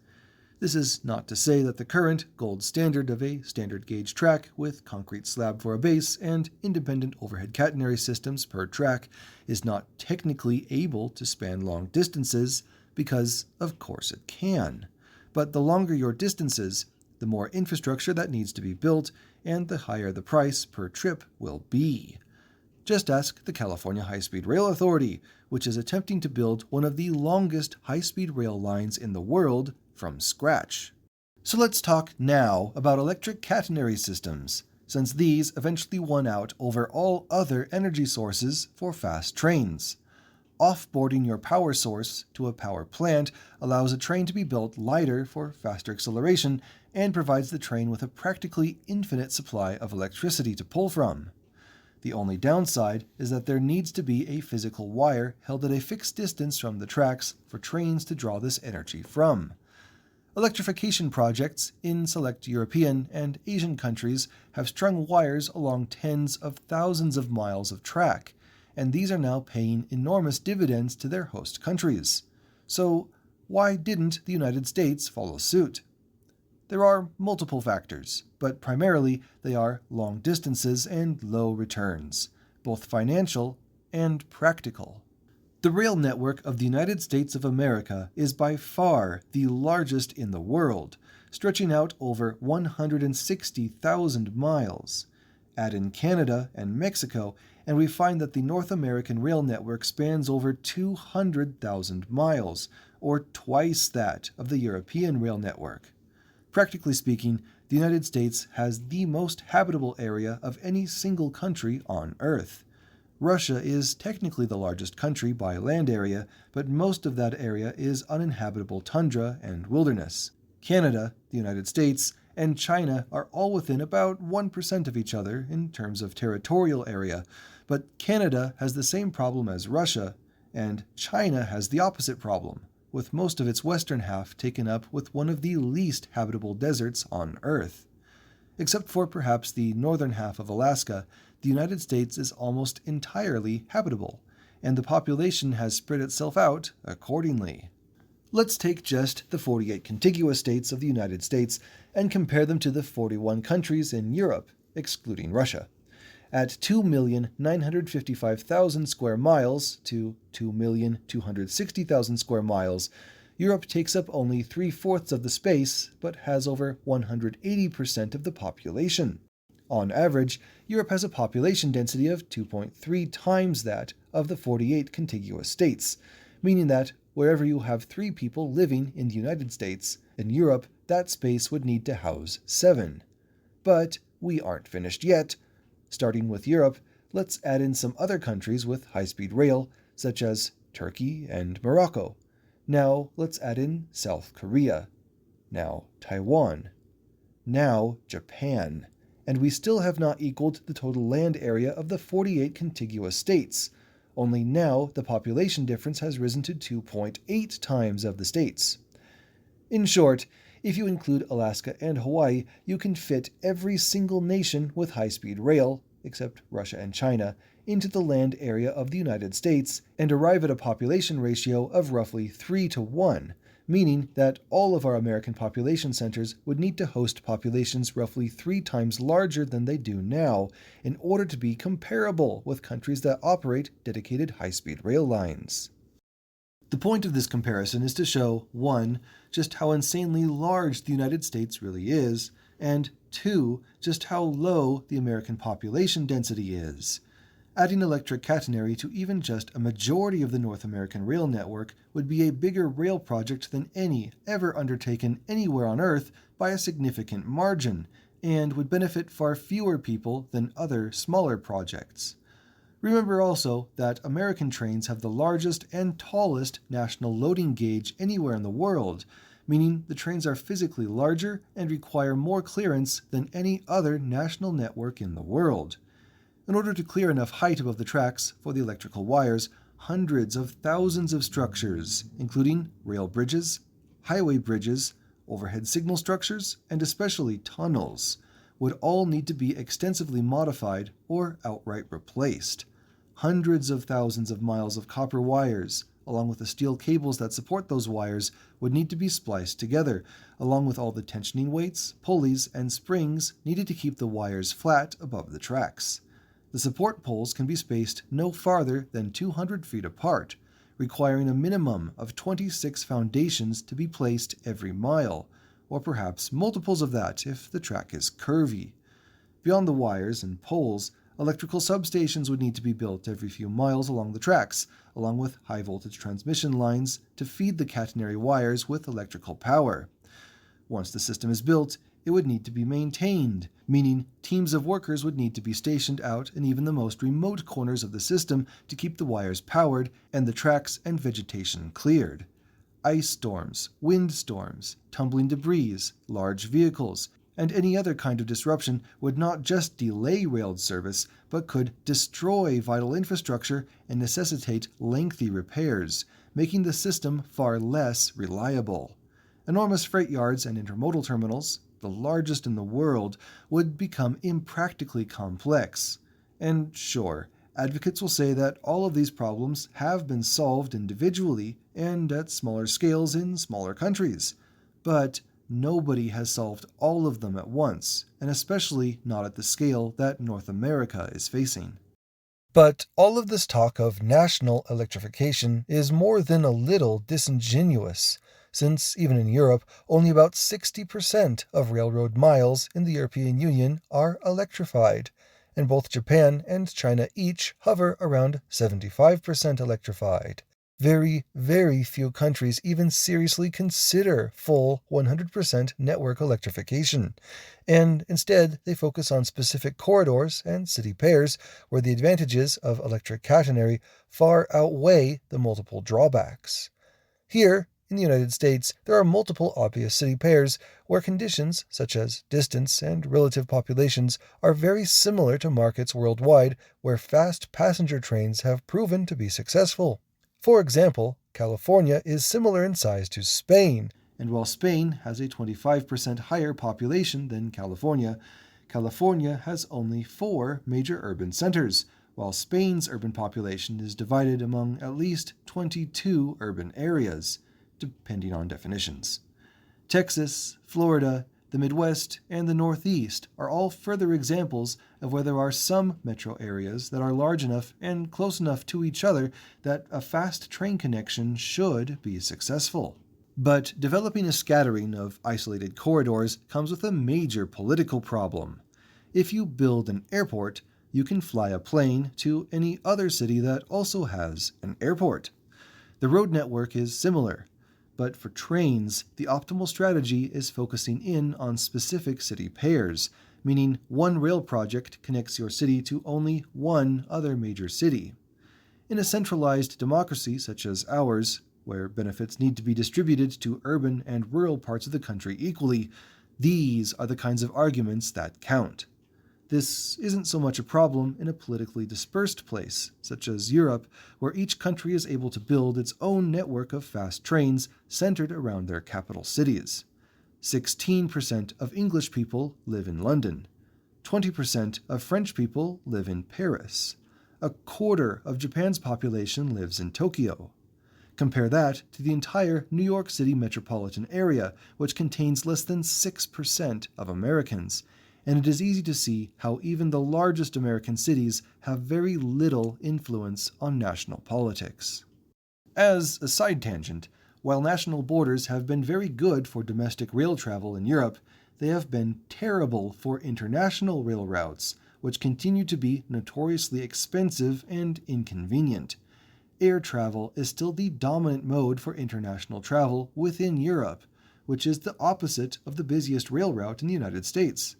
This is not to say that the current gold standard of a standard gauge track with concrete slab for a base and independent overhead catenary systems per track is not technically able to span long distances, because of course it can. But the longer your distances, the more infrastructure that needs to be built, and the higher the price per trip will be. Just ask the California High-Speed Rail Authority, which is attempting to build one of the longest high-speed rail lines in the world from scratch. So let's talk now about electric catenary systems, since these eventually won out over all other energy sources for fast trains. Offboarding your power source to a power plant allows a train to be built lighter for faster acceleration and provides the train with a practically infinite supply of electricity to pull from. The only downside is that there needs to be a physical wire held at a fixed distance from the tracks for trains to draw this energy from. Electrification projects in select European and Asian countries have strung wires along tens of thousands of miles of track, and these are now paying enormous dividends to their host countries. So, why didn't the United States follow suit? There are multiple factors, but primarily they are long distances and low returns, both financial and practical. The rail network of the United States of America is by far the largest in the world, stretching out over 160,000 miles. Add in Canada and Mexico, and we find that the North American rail network spans over 200,000 miles, or twice that of the European rail network. Practically speaking, the United States has the most habitable area of any single country on Earth. Russia is technically the largest country by land area, but most of that area is uninhabitable tundra and wilderness. Canada, the United States, and China are all within about 1% of each other in terms of territorial area, but Canada has the same problem as Russia, and China has the opposite problem, with most of its western half taken up with one of the least habitable deserts on Earth. Except for perhaps the northern half of Alaska, the United States is almost entirely habitable, and the population has spread itself out accordingly. Let's take just the 48 contiguous states of the United States and compare them to the 41 countries in Europe, excluding Russia. At 2,955,000 square miles to 2,260,000 square miles, Europe takes up only 3/4 of the space, but has over 180% of the population. On average, Europe has a population density of 2.3 times that of the 48 contiguous states, meaning that wherever you have 3 people living in the United States, in Europe that space would need to house 7. But we aren't finished yet. Starting with Europe, let's add in some other countries with high-speed rail, such as Turkey and Morocco. Now let's add in South Korea. Now Taiwan. Now Japan. And we still have not equaled the total land area of the 48 contiguous states. Only now the population difference has risen to 2.8 times of the states. In short, if you include Alaska and Hawaii, you can fit every single nation with high-speed rail, except Russia and China, into the land area of the United States and arrive at a population ratio of roughly 3-to-1, meaning that all of our American population centers would need to host populations roughly 3 times larger than they do now in order to be comparable with countries that operate dedicated high-speed rail lines. The point of this comparison is to show, 1, just how insanely large the United States really is, and 2, just how low the American population density is. Adding electric catenary to even just a majority of the North American rail network would be a bigger rail project than any ever undertaken anywhere on Earth by a significant margin, and would benefit far fewer people than other smaller projects. Remember also that American trains have the largest and tallest national loading gauge anywhere in the world, meaning the trains are physically larger and require more clearance than any other national network in the world. In order to clear enough height above the tracks for the electrical wires, hundreds of thousands of structures, including rail bridges, highway bridges, overhead signal structures, and especially tunnels, would all need to be extensively modified or outright replaced. Hundreds of thousands of miles of copper wires, along with the steel cables that support those wires, would need to be spliced together, along with all the tensioning weights, pulleys, and springs needed to keep the wires flat above the tracks. The support poles can be spaced no farther than 200 feet apart, requiring a minimum of 26 foundations to be placed every mile, or perhaps multiples of that if the track is curvy. Beyond the wires and poles, electrical substations would need to be built every few miles along the tracks, along with high-voltage transmission lines to feed the catenary wires with electrical power. Once the system is built, it would need to be maintained, meaning teams of workers would need to be stationed out in even the most remote corners of the system to keep the wires powered and the tracks and vegetation cleared. Ice storms, wind storms, tumbling debris, large vehicles, and any other kind of disruption would not just delay rail service, but could destroy vital infrastructure and necessitate lengthy repairs, making the system far less reliable. Enormous freight yards and intermodal terminals, the largest in the world, would become impractically complex. And sure, advocates will say that all of these problems have been solved individually and at smaller scales in smaller countries. But nobody has solved all of them at once, and especially not at the scale that North America is facing. But all of this talk of national electrification is more than a little disingenuous, since even in Europe, only about 60% of railroad miles in the European Union are electrified, and both Japan and China each hover around 75% electrified. Very, very few countries even seriously consider full 100% network electrification, and instead they focus on specific corridors and city pairs where the advantages of electric catenary far outweigh the multiple drawbacks. Here, in the United States, there are multiple obvious city pairs where conditions such as distance and relative populations are very similar to markets worldwide where fast passenger trains have proven to be successful. For example, California is similar in size to Spain, and while Spain has a 25% higher population than California, California has only 4 major urban centers, while Spain's urban population is divided among at least 22 urban areas, depending on definitions. Texas, Florida, the Midwest, and the Northeast are all further examples of where there are some metro areas that are large enough and close enough to each other that a fast train connection should be successful. But developing a scattering of isolated corridors comes with a major political problem. If you build an airport, you can fly a plane to any other city that also has an airport. The road network is similar. But for trains, the optimal strategy is focusing in on specific city pairs, meaning one rail project connects your city to only one other major city. In a centralized democracy such as ours, where benefits need to be distributed to urban and rural parts of the country equally, these are the kinds of arguments that count. This isn't so much a problem in a politically dispersed place, such as Europe, where each country is able to build its own network of fast trains centered around their capital cities. 16% of English people live in London. 20% of French people live in Paris. A quarter of Japan's population lives in Tokyo. Compare that to the entire New York City metropolitan area, which contains less than 6% of Americans, and it is easy to see how even the largest American cities have very little influence on national politics. As a side tangent, while national borders have been very good for domestic rail travel in Europe, they have been terrible for international rail routes, which continue to be notoriously expensive and inconvenient. Air travel is still the dominant mode for international travel within Europe, which is the opposite of the busiest rail route in the United States.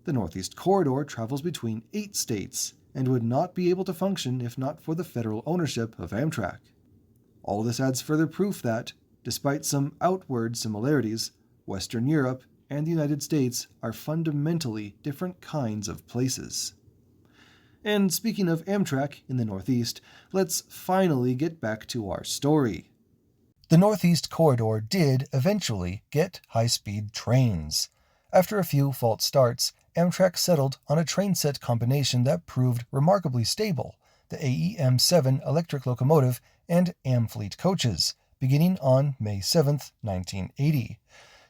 The Northeast Corridor travels between 8 states and would not be able to function if not for the federal ownership of Amtrak. All this adds further proof that, despite some outward similarities, Western Europe and the United States are fundamentally different kinds of places. And speaking of Amtrak in the Northeast, let's finally get back to our story. The Northeast Corridor did eventually get high-speed trains. After a few false starts, Amtrak settled on a train set combination that proved remarkably stable, the AEM-7 electric locomotive and Amfleet coaches, beginning on May 7, 1980.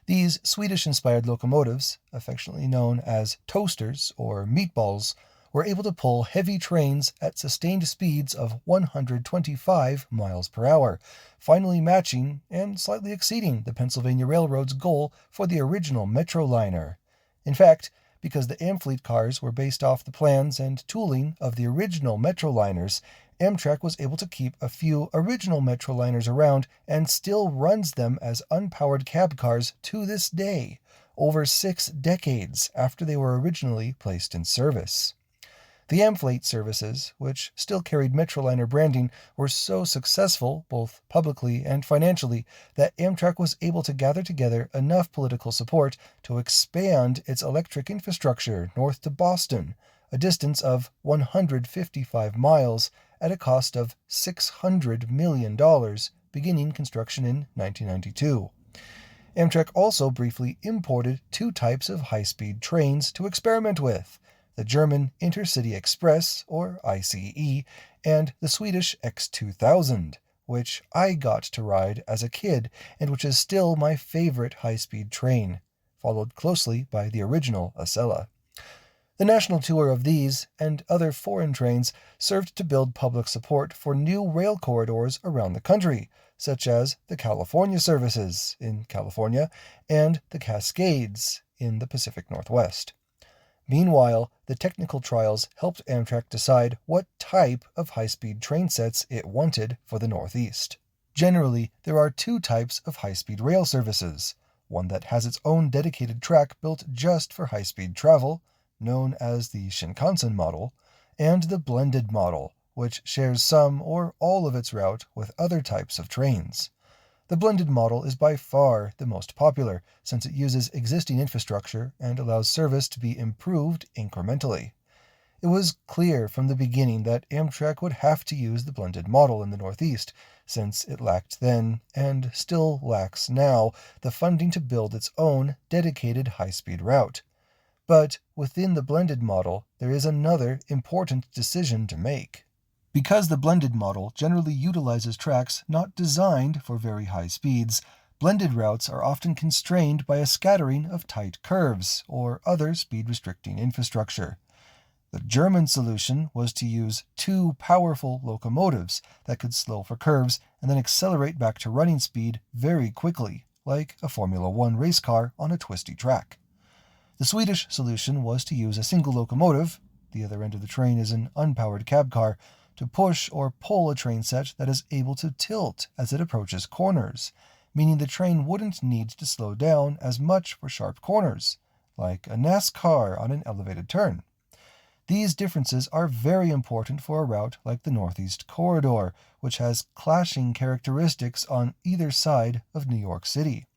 These Swedish-inspired locomotives, affectionately known as toasters or meatballs, were able to pull heavy trains at sustained speeds of 125 miles per hour, finally matching and slightly exceeding the Pennsylvania Railroad's goal for the original Metroliner. In fact, because the Amfleet cars were based off the plans and tooling of the original Metroliners, Amtrak was able to keep a few original Metroliners around and still runs them as unpowered cab cars to this day, over 6 decades after they were originally placed in service. The Amfleet services, which still carried Metroliner branding, were so successful, both publicly and financially, that Amtrak was able to gather together enough political support to expand its electric infrastructure north to Boston, a distance of 155 miles at a cost of $600 million, beginning construction in 1992. Amtrak also briefly imported 2 types of high-speed trains to experiment with: the German Intercity Express, or ICE, and the Swedish X2000, which I got to ride as a kid and which is still my favorite high-speed train, followed closely by the original Acela. The national tour of these and other foreign trains served to build public support for new rail corridors around the country, such as the California services in California and the Cascades in the Pacific Northwest. Meanwhile, the technical trials helped Amtrak decide what type of high-speed train sets it wanted for the Northeast. Generally, there are two types of high-speed rail services, one that has its own dedicated track built just for high-speed travel, known as the Shinkansen model, and the blended model, which shares some or all of its route with other types of trains. The blended model is by far the most popular, since it uses existing infrastructure and allows service to be improved incrementally. It was clear from the beginning that Amtrak would have to use the blended model in the Northeast, since it lacked then, and still lacks now, the funding to build its own dedicated high-speed route. But within the blended model, there is another important decision to make. Because the blended model generally utilizes tracks not designed for very high speeds, blended routes are often constrained by a scattering of tight curves or other speed-restricting infrastructure. The German solution was to use two powerful locomotives that could slow for curves and then accelerate back to running speed very quickly, like a Formula One race car on a twisty track. The Swedish solution was to use a single locomotive, the other end of the train is an unpowered cab car, to push or pull a train set that is able to tilt as it approaches corners, meaning the train wouldn't need to slow down as much for sharp corners, like a NASCAR on an elevated turn. These differences are very important for a route like the Northeast Corridor, which has clashing characteristics on either side of New York City.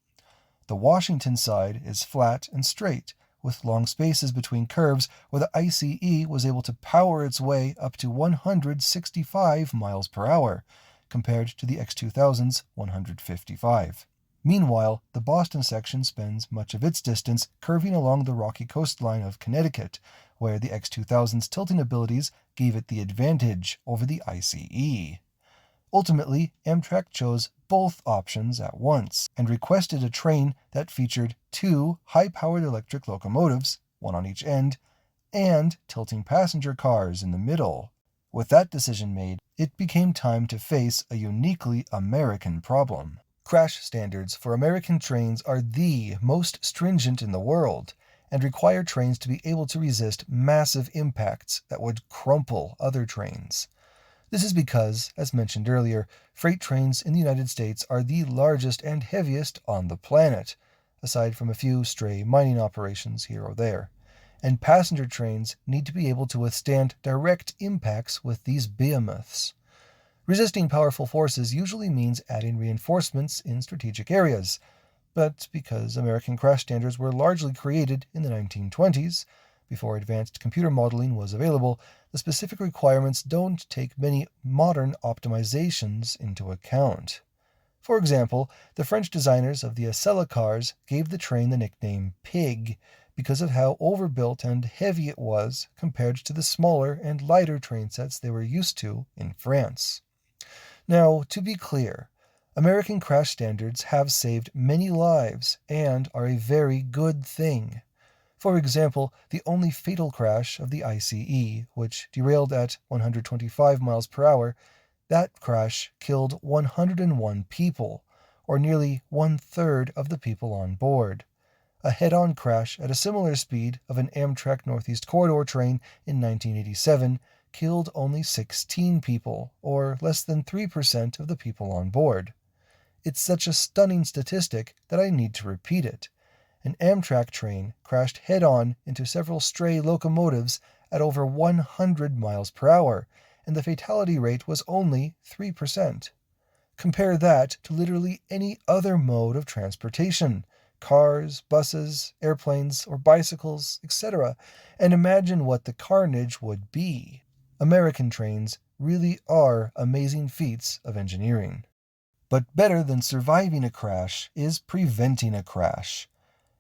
The Washington side is flat and straight, with long spaces between curves where the ICE was able to power its way up to 165 miles per hour, compared to the X2000's 155. Meanwhile, the Boston section spends much of its distance curving along the rocky coastline of Connecticut, where the X2000's tilting abilities gave it the advantage over the ICE. Ultimately, Amtrak chose both options at once and requested a train that featured two high-powered electric locomotives, one on each end, and tilting passenger cars in the middle. With that decision made, it became time to face a uniquely American problem. Crash standards for American trains are the most stringent in the world, and require trains to be able to resist massive impacts that would crumple other trains. This is because, as mentioned earlier, freight trains in the United States are the largest and heaviest on the planet, aside from a few stray mining operations here or there, and passenger trains need to be able to withstand direct impacts with these behemoths. Resisting powerful forces usually means adding reinforcements in strategic areas, but because American crash standards were largely created in the 1920s, before advanced computer modeling was available, the specific requirements don't take many modern optimizations into account. For example, the French designers of the Acela cars gave the train the nickname Pig because of how overbuilt and heavy it was compared to the smaller and lighter train sets they were used to in France. Now, to be clear, American crash standards have saved many lives and are a very good thing. For example, the only fatal crash of the ICE, which derailed at 125 miles per hour, that crash killed 101 people, or nearly one-third of the people on board. A head-on crash at a similar speed of an Amtrak Northeast Corridor train in 1987 killed only 16 people, or less than 3% of the people on board. It's such a stunning statistic that I need to repeat it. An Amtrak train crashed head-on into several stray locomotives at over 100 miles per hour, and the fatality rate was only 3%. Compare that to literally any other mode of transportation, cars, buses, airplanes, or bicycles, etc., and imagine what the carnage would be. American trains really are amazing feats of engineering. But better than surviving a crash is preventing a crash.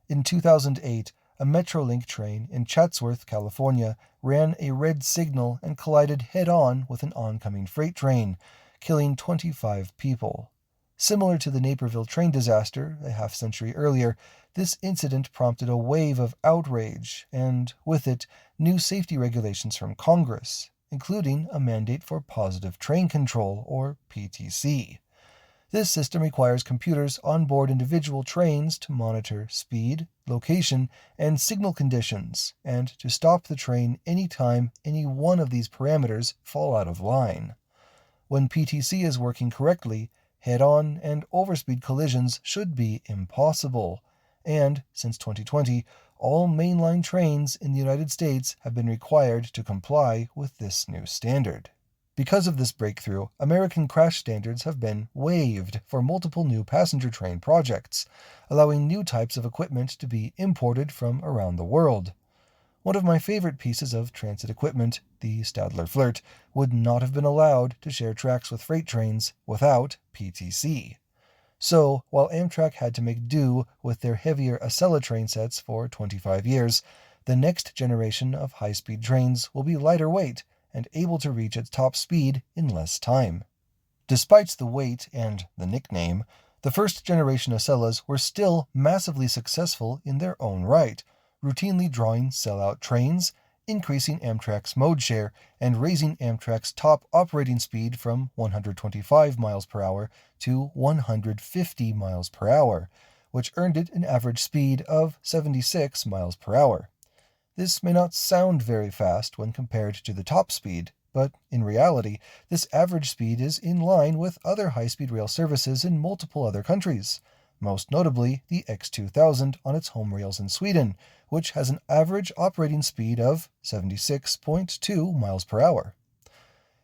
In 2008, a Metrolink train in Chatsworth, California, ran a red signal and collided head-on with an oncoming freight train, killing 25 people. Similar to the Naperville train disaster a half-century earlier, this incident prompted a wave of outrage and, with it, new safety regulations from Congress, including a mandate for positive train control, or PTC. This system requires computers on board individual trains to monitor speed, location, and signal conditions, and to stop the train anytime any one of these parameters fall out of line. When PTC is working correctly, head-on and overspeed collisions should be impossible. And, since 2020, all mainline trains in the United States have been required to comply with this new standard. Because of this breakthrough, American crash standards have been waived for multiple new passenger train projects, allowing new types of equipment to be imported from around the world. One of my favorite pieces of transit equipment, the Stadler Flirt, would not have been allowed to share tracks with freight trains without PTC. So, while Amtrak had to make do with their heavier Acela train sets for 25 years, the next generation of high-speed trains will be lighter weight and able to reach its top speed in less time. Despite the weight and the nickname, the first-generation Acelas were still massively successful in their own right, routinely drawing sellout trains, increasing Amtrak's mode share, and raising Amtrak's top operating speed from 125 miles per hour to 150 miles per hour, which earned it an average speed of 76 miles per hour. This may not sound very fast when compared to the top speed, but in reality, this average speed is in line with other high-speed rail services in multiple other countries, most notably the X2000 on its home rails in Sweden, which has an average operating speed of 76.2 miles per hour.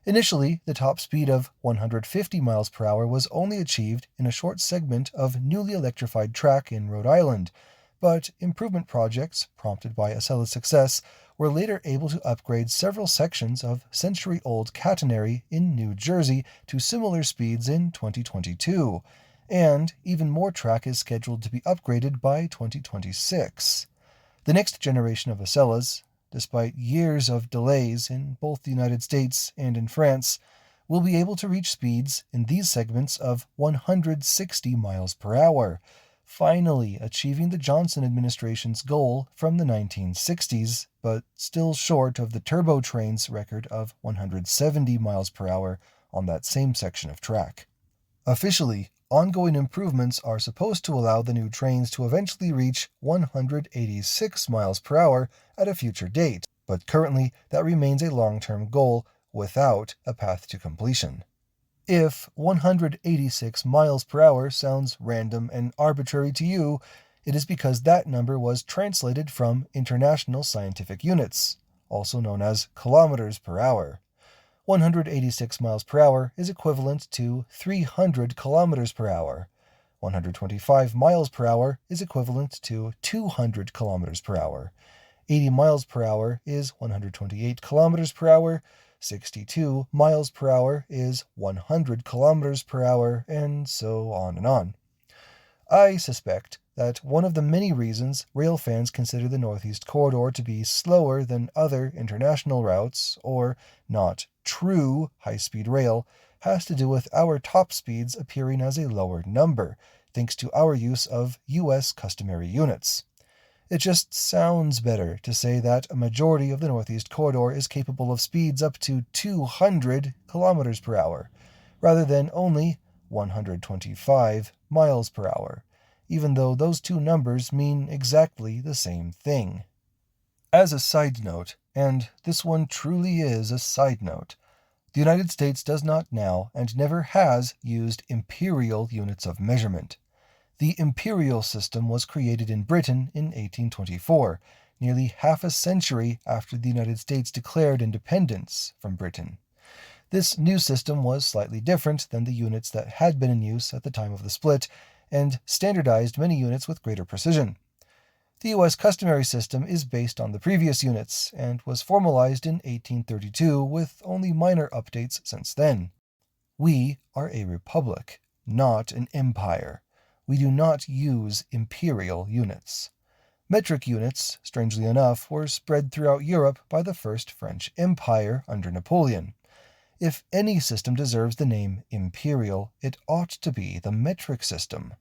Initially, the top speed of 150 miles per hour was only achieved in a short segment of newly electrified track in Rhode Island, but improvement projects, prompted by Acela's success, were later able to upgrade several sections of century-old catenary in New Jersey to similar speeds in 2022, and even more track is scheduled to be upgraded by 2026. The next generation of Acelas, despite years of delays in both the United States and in France, will be able to reach speeds in these segments of 160 miles per hour, finally achieving the Johnson administration's goal from the 1960s, but still short of the turbo train's record of 170 miles per hour on that same section of track. Officially, ongoing improvements are supposed to allow the new trains to eventually reach 186 miles per hour at a future date, but currently that remains a long-term goal without a path to completion. If 186 miles per hour sounds random and arbitrary to you, it is because that number was translated from International Scientific Units, also known as kilometers per hour. 186 miles per hour is equivalent to 300 kilometers per hour. 125 miles per hour is equivalent to 200 kilometers per hour. 80 miles per hour is 128 kilometers per hour. 62 miles per hour is 100 kilometers per hour, and so on and on. I suspect that one of the many reasons rail fans consider the Northeast Corridor to be slower than other international routes, or not true high-speed rail, has to do with our top speeds appearing as a lower number, thanks to our use of U.S. customary units. It just sounds better to say that a majority of the Northeast Corridor is capable of speeds up to 200 kilometers per hour, rather than only 125 miles per hour, even though those two numbers mean exactly the same thing. As a side note, and this one truly is a side note, the United States does not now and never has used imperial units of measurement. The imperial system was created in Britain in 1824, nearly half a century after the United States declared independence from Britain. This new system was slightly different than the units that had been in use at the time of the split, and standardized many units with greater precision. The U.S. customary system is based on the previous units, and was formalized in 1832 with only minor updates since then. We are a republic, not an empire. We do not use imperial units. Metric units, strangely enough, were spread throughout Europe by the First French Empire under Napoleon. If any system deserves the name imperial, it ought to be the metric system,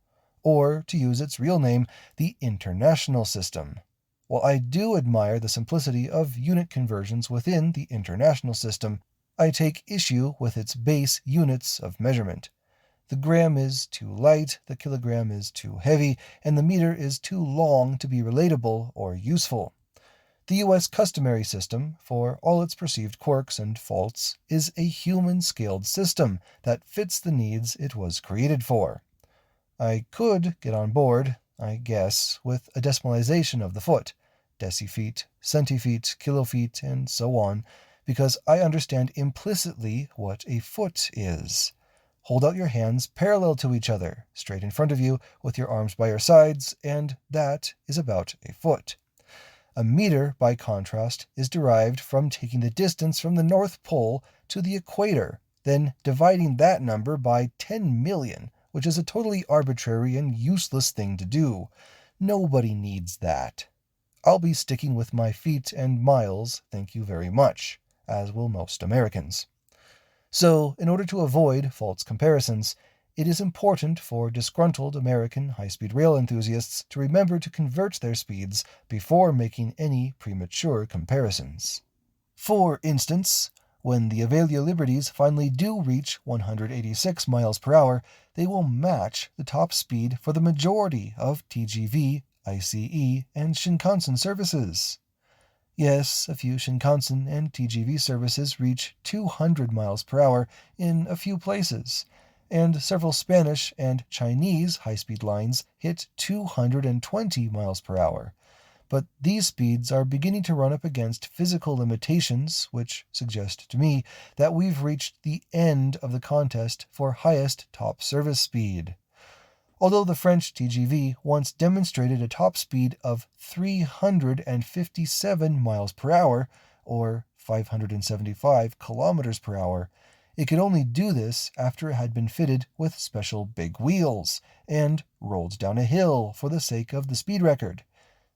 or, to use its real name, the international system. While I do admire the simplicity of unit conversions within the international system, I take issue with its base units of measurement. The gram is too light, the kilogram is too heavy, and the meter is too long to be relatable or useful. The U.S. customary system, for all its perceived quirks and faults, is a human-scaled system that fits the needs it was created for. I could get on board, I guess, with a decimalization of the foot, decifeet, centifeet, kilofeet, and so on, because I understand implicitly what a foot is. Hold out your hands parallel to each other, straight in front of you, with your arms by your sides, and that is about a foot. A meter, by contrast, is derived from taking the distance from the North Pole to the equator, then dividing that number by 10 million, which is a totally arbitrary and useless thing to do. Nobody needs that. I'll be sticking with my feet and miles, thank you very much, as will most Americans. So, in order to avoid false comparisons, it is important for disgruntled American high-speed rail enthusiasts to remember to convert their speeds before making any premature comparisons. For instance, when the Avelia Liberties finally do reach 186 miles per hour, they will match the top speed for the majority of TGV, ICE, and Shinkansen services. Yes, a few Shinkansen and TGV services reach 200 miles per hour in a few places, and several Spanish and Chinese high-speed lines hit 220 miles per hour. But these speeds are beginning to run up against physical limitations, which suggest to me that we've reached the end of the contest for highest top service speed. Although the French TGV once demonstrated a top speed of 357 miles per hour, or 575 kilometers per hour, it could only do this after it had been fitted with special big wheels and rolled down a hill for the sake of the speed record,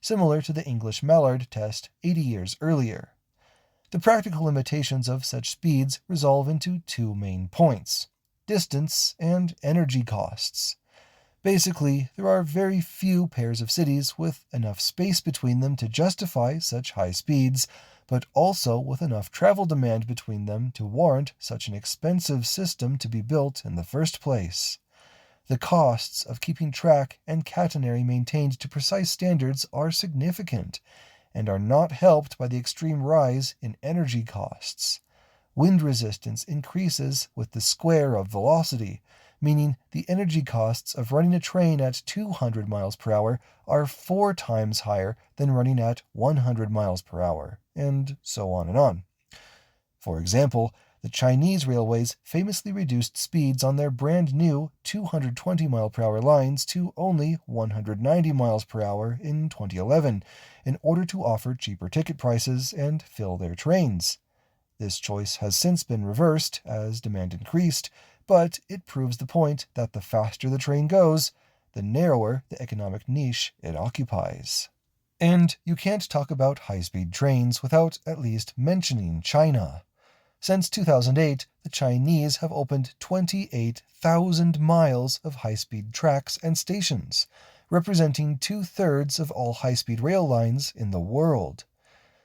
similar to the English Mallard test 80 years earlier. The practical limitations of such speeds resolve into two main points: distance and energy costs. Basically, there are very few pairs of cities with enough space between them to justify such high speeds, but also with enough travel demand between them to warrant such an expensive system to be built in the first place. The costs of keeping track and catenary maintained to precise standards are significant, and are not helped by the extreme rise in energy costs. Wind resistance increases with the square of velocity, meaning the energy costs of running a train at 200 miles per hour are 4 times higher than running at 100 miles per hour, and so on and on. For example, the Chinese railways famously reduced speeds on their brand new 220 mile per hour lines to only 190 miles per hour in 2011 in order to offer cheaper ticket prices and fill their trains. This choice has since been reversed as demand increased, but it proves the point that the faster the train goes, the narrower the economic niche it occupies. And you can't talk about high-speed trains without at least mentioning China. Since 2008, the Chinese have opened 28,000 miles of high-speed tracks and stations, representing 2/3 of all high-speed rail lines in the world.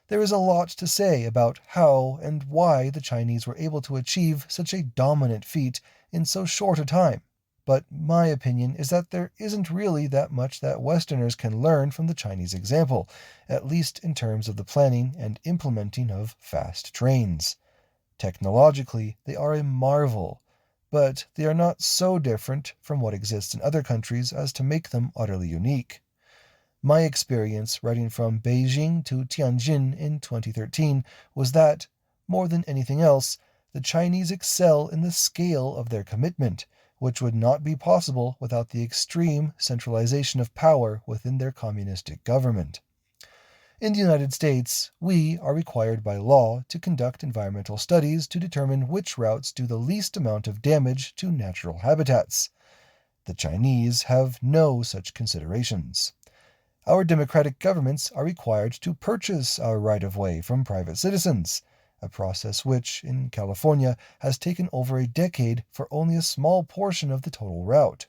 There is a lot to say about how and why the Chinese were able to achieve such a dominant feat in so short a time, but my opinion is that there isn't really that much that Westerners can learn from the Chinese example, at least in terms of the planning and implementing of fast trains. Technologically, they are a marvel, but they are not so different from what exists in other countries as to make them utterly unique. My experience riding from Beijing to Tianjin in 2013 was that, more than anything else, the Chinese excel in the scale of their commitment, which would not be possible without the extreme centralization of power within their communistic government. In the United States, we are required by law to conduct environmental studies to determine which routes do the least amount of damage to natural habitats. The Chinese have no such considerations. Our democratic governments are required to purchase our right-of-way from private citizens, a process which, in California, has taken over a decade for only a small portion of the total route.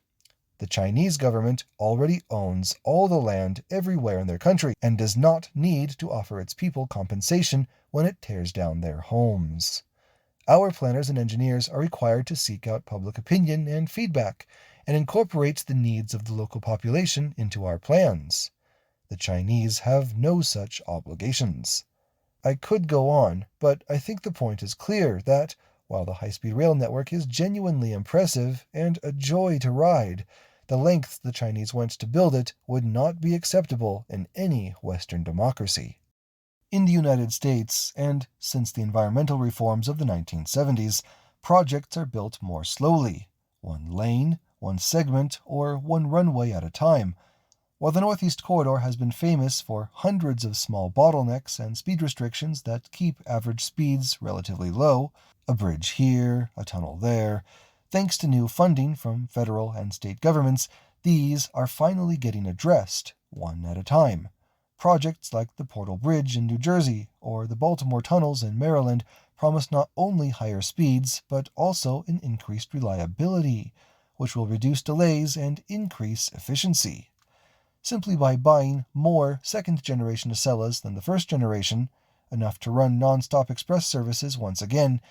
The Chinese government already owns all the land everywhere in their country and does not need to offer its people compensation when it tears down their homes. Our planners and engineers are required to seek out public opinion and feedback and incorporate the needs of the local population into our plans. The Chinese have no such obligations. I could go on, but I think the point is clear that, while the high-speed rail network is genuinely impressive and a joy to ride, the lengths the Chinese went to build it would not be acceptable in any Western democracy. In the United States, and since the environmental reforms of the 1970s, projects are built more slowly, one lane, one segment, or one runway at a time. While the Northeast Corridor has been famous for hundreds of small bottlenecks and speed restrictions that keep average speeds relatively low, a bridge here, a tunnel there, thanks to new funding from federal and state governments, these are finally getting addressed, one at a time. Projects like the Portal Bridge in New Jersey or the Baltimore tunnels in Maryland promise not only higher speeds, but also an increased reliability, which will reduce delays and increase efficiency. Simply by buying more second-generation Acellas than the first generation, enough to run non-stop express services once again,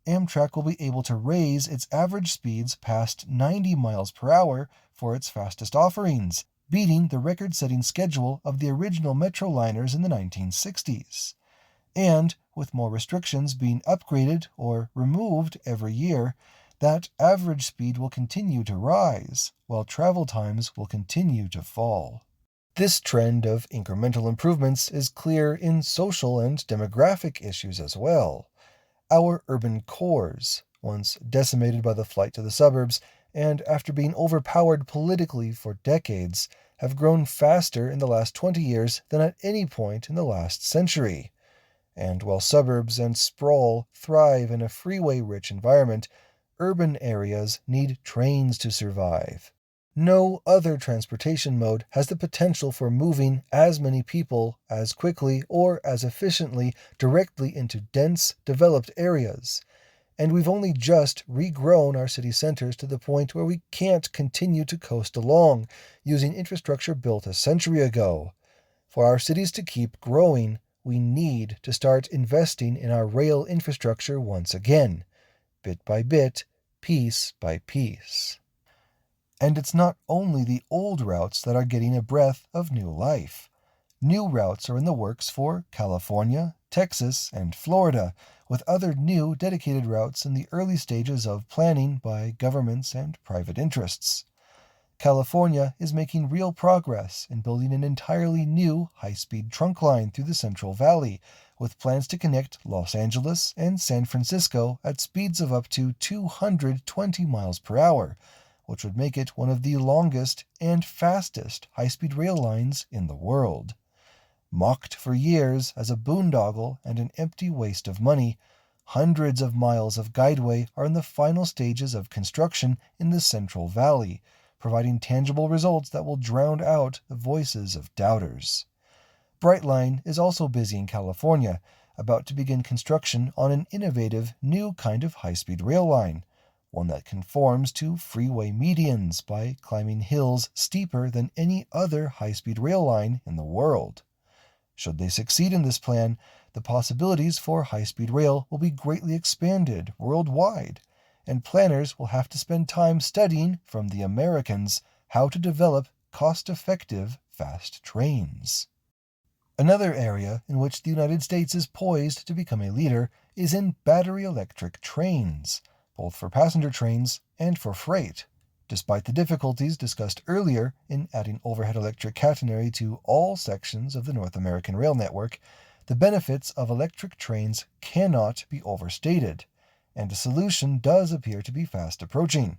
Amtrak will be able to raise its average speeds past 90 miles per hour for its fastest offerings, beating the record-setting schedule of the original Metroliners in the 1960s. And, with more restrictions being upgraded or removed every year, that average speed will continue to rise, while travel times will continue to fall. This trend of incremental improvements is clear in social and demographic issues as well. Our urban cores, once decimated by the flight to the suburbs, and after being overpowered politically for decades, have grown faster in the last 20 years than at any point in the last century. And while suburbs and sprawl thrive in a freeway-rich environment, urban areas need trains to survive. No other transportation mode has the potential for moving as many people as quickly or as efficiently directly into dense, developed areas. And we've only just regrown our city centers to the point where we can't continue to coast along using infrastructure built a century ago. For our cities to keep growing, we need to start investing in our rail infrastructure once again, bit by bit, piece by piece. And it's not only the old routes that are getting a breath of new life. New routes are in the works for California, Texas, and Florida, with other new dedicated routes in the early stages of planning by governments and private interests. California is making real progress in building an entirely new high-speed trunk line through the Central Valley, with plans to connect Los Angeles and San Francisco at speeds of up to 220 miles per hour, which would make it one of the longest and fastest high-speed rail lines in the world. Mocked for years as a boondoggle and an empty waste of money, hundreds of miles of guideway are in the final stages of construction in the Central Valley, providing tangible results that will drown out the voices of doubters. Brightline is also busy in California, about to begin construction on an innovative new kind of high-speed rail line, one that conforms to freeway medians by climbing hills steeper than any other high-speed rail line in the world. Should they succeed in this plan, the possibilities for high-speed rail will be greatly expanded worldwide, and planners will have to spend time studying from the Americans how to develop cost-effective fast trains. Another area in which the United States is poised to become a leader is in battery electric trains, both for passenger trains and for freight. Despite the difficulties discussed earlier in adding overhead electric catenary to all sections of the North American rail network, the benefits of electric trains cannot be overstated, and a solution does appear to be fast approaching.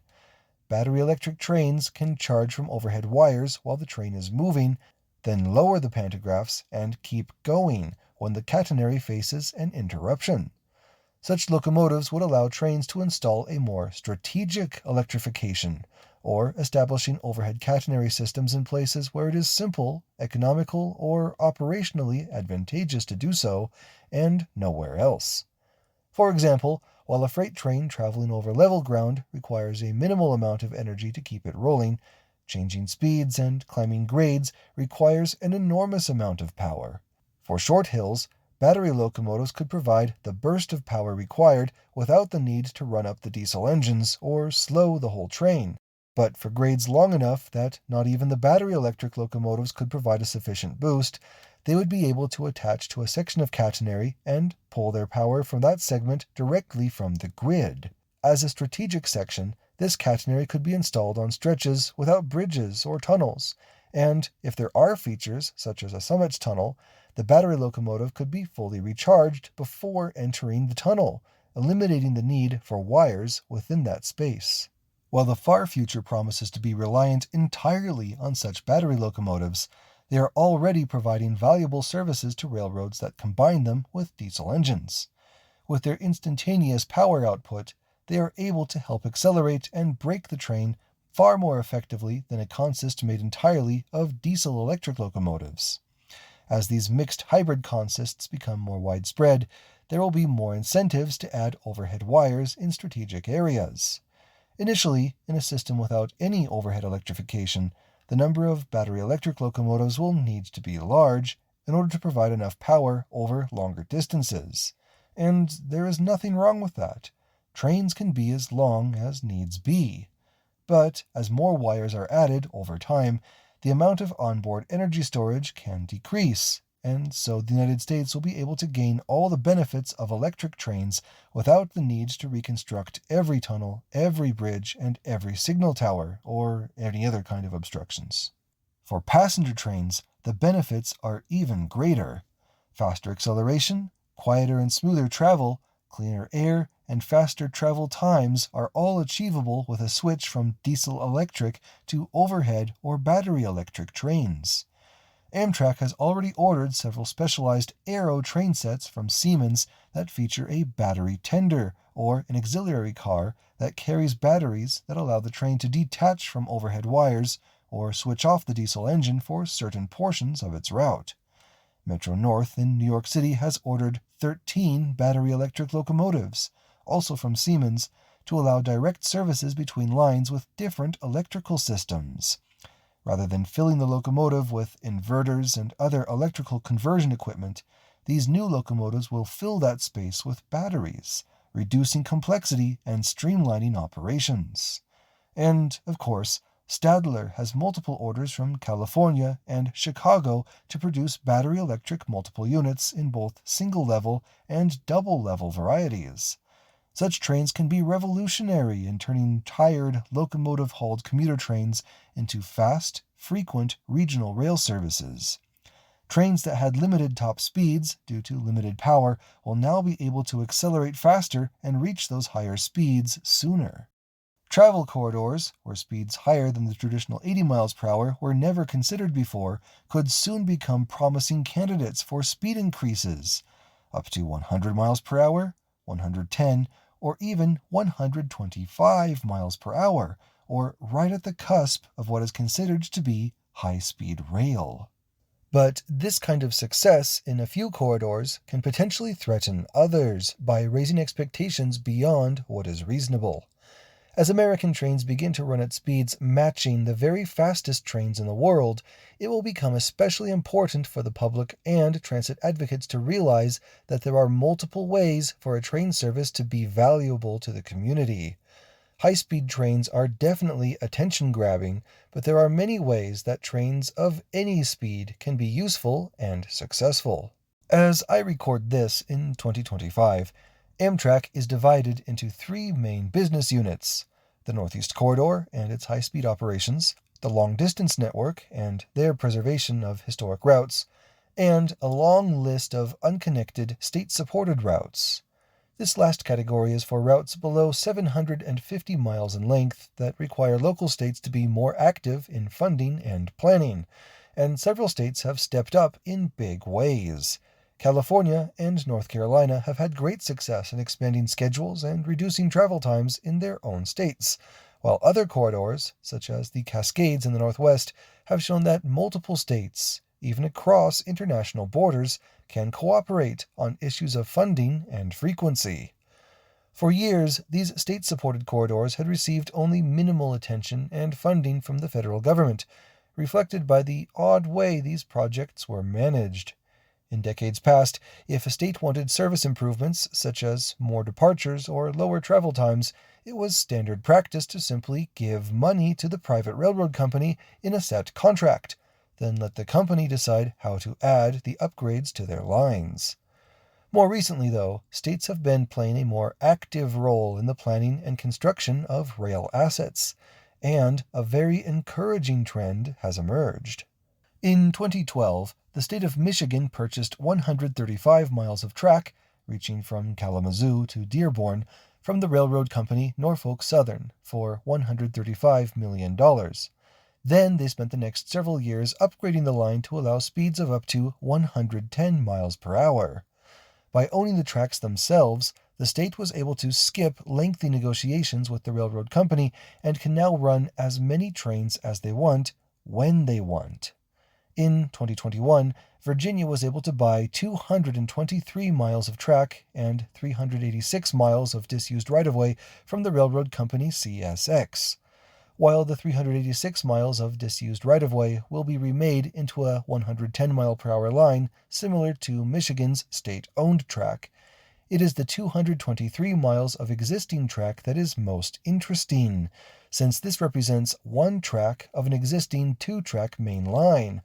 Battery electric trains can charge from overhead wires while the train is moving, then lower the pantographs and keep going when the catenary faces an interruption. Such locomotives would allow trains to install a more strategic electrification, or establishing overhead catenary systems in places where it is simple, economical, or operationally advantageous to do so, and nowhere else. For example, while a freight train traveling over level ground requires a minimal amount of energy to keep it rolling, changing speeds and climbing grades requires an enormous amount of power. For short hills, battery locomotives could provide the burst of power required without the need to run up the diesel engines or slow the whole train. but for grades long enough that not even the battery electric locomotives could provide a sufficient boost, they would be able to attach to a section of catenary and pull their power from that segment directly from the grid. As a strategic section, this catenary could be installed on stretches without bridges or tunnels, and if there are features, such as a summit tunnel, the battery locomotive could be fully recharged before entering the tunnel, eliminating the need for wires within that space. While the far future promises to be reliant entirely on such battery locomotives, they are already providing valuable services to railroads that combine them with diesel engines. With their instantaneous power output, they are able to help accelerate and brake the train far more effectively than a consist made entirely of diesel-electric locomotives. As these mixed hybrid consists become more widespread, there will be more incentives to add overhead wires in strategic areas. Initially, in a system without any overhead electrification, the number of battery electric locomotives will need to be large in order to provide enough power over longer distances. And there is nothing wrong with that. Trains can be as long as needs be. But as more wires are added over time, the amount of onboard energy storage can decrease, and so the United States will be able to gain all the benefits of electric trains without the need to reconstruct every tunnel, every bridge, and every signal tower, or any other kind of obstructions. For passenger trains, the benefits are even greater. Faster acceleration, quieter and smoother travel, cleaner air, and faster travel times are all achievable with a switch from diesel-electric to overhead or battery electric trains. Amtrak has already ordered several specialized Aero train sets from Siemens that feature a battery tender, or an auxiliary car that carries batteries that allow the train to detach from overhead wires or switch off the diesel engine for certain portions of its route. Metro-North in New York City has ordered 13 battery electric locomotives, also from Siemens, to allow direct services between lines with different electrical systems. Rather than filling the locomotive with inverters and other electrical conversion equipment, these new locomotives will fill that space with batteries, reducing complexity and streamlining operations. And, of course, Stadler has multiple orders from California and Chicago to produce battery electric multiple units in both single-level and double-level varieties. Such trains can be revolutionary in turning tired, locomotive-hauled commuter trains into fast, frequent regional rail services. Trains that had limited top speeds due to limited power will now be able to accelerate faster and reach those higher speeds sooner. Travel corridors, where speeds higher than the traditional 80 miles per hour were never considered before, could soon become promising candidates for speed increases, up to 100 miles per hour, 110, or even 125 miles per hour, or right at the cusp of what is considered to be high-speed rail. But this kind of success in a few corridors can potentially threaten others by raising expectations beyond what is reasonable. As American trains begin to run at speeds matching the very fastest trains in the world, it will become especially important for the public and transit advocates to realize that there are multiple ways for a train service to be valuable to the community. High-speed trains are definitely attention-grabbing, but there are many ways that trains of any speed can be useful and successful. As I record this in 2025, Amtrak is divided into three main business units: the Northeast Corridor and its high-speed operations, the long-distance network and their preservation of historic routes, and a long list of unconnected state-supported routes. This last category is for routes below 750 miles in length that require local states to be more active in funding and planning, and several states have stepped up in big ways. California and North Carolina have had great success in expanding schedules and reducing travel times in their own states, while other corridors, such as the Cascades in the Northwest, have shown that multiple states, even across international borders, can cooperate on issues of funding and frequency. For years, these state-supported corridors had received only minimal attention and funding from the federal government, reflected by the odd way these projects were managed. In decades past, if a state wanted service improvements, such as more departures or lower travel times, it was standard practice to simply give money to the private railroad company in a set contract, then let the company decide how to add the upgrades to their lines. More recently, though, states have been playing a more active role in the planning and construction of rail assets, and a very encouraging trend has emerged. In 2012, the state of Michigan purchased 135 miles of track, reaching from Kalamazoo to Dearborn, from the railroad company Norfolk Southern for $135 million. Then they spent the next several years upgrading the line to allow speeds of up to 110 miles per hour. By owning the tracks themselves, the state was able to skip lengthy negotiations with the railroad company and can now run as many trains as they want, when they want. In 2021, Virginia was able to buy 223 miles of track and 386 miles of disused right-of-way from the railroad company CSX, while the 386 miles of disused right-of-way will be remade into a 110-mile-per-hour line similar to Michigan's state-owned track. It is the 223 miles of existing track that is most interesting, since this represents one track of an existing two-track main line,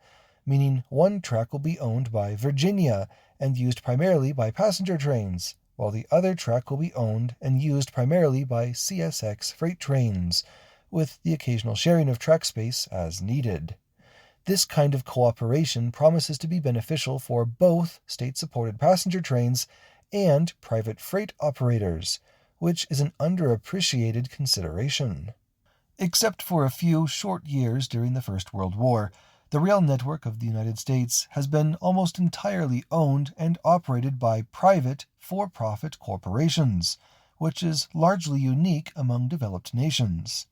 meaning one track will be owned by Virginia and used primarily by passenger trains, while the other track will be owned and used primarily by CSX freight trains, with the occasional sharing of track space as needed. This kind of cooperation promises to be beneficial for both state-supported passenger trains and private freight operators, which is an underappreciated consideration. Except for a few short years during the First World War, the rail network of the United States has been almost entirely owned and operated by private, for-profit corporations, which is largely unique among developed nations.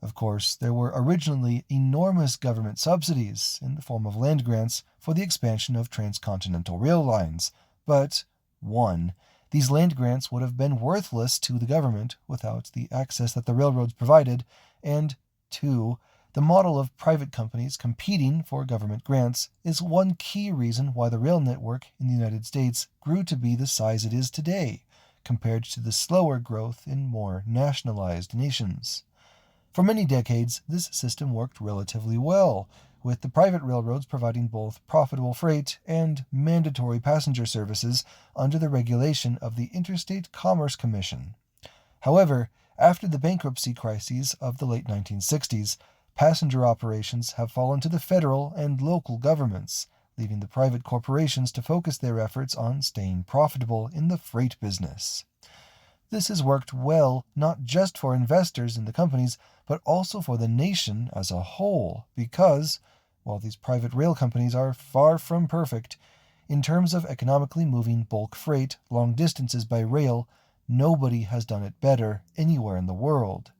Of course, there were originally enormous government subsidies in the form of land grants for the expansion of transcontinental rail lines, but 1. These land grants would have been worthless to the government without the access that the railroads provided, and 2. The model of private companies competing for government grants is one key reason why the rail network in the United States grew to be the size it is today, compared to the slower growth in more nationalized nations. For many decades, this system worked relatively well, with the private railroads providing both profitable freight and mandatory passenger services under the regulation of the Interstate Commerce Commission. However, after the bankruptcy crises of the late 1960s, passenger operations have fallen to the federal and local governments, leaving the private corporations to focus their efforts on staying profitable in the freight business. This has worked well not just for investors in the companies, but also for the nation as a whole, because, while these private rail companies are far from perfect, in terms of economically moving bulk freight long distances by rail, nobody has done it better anywhere in the world.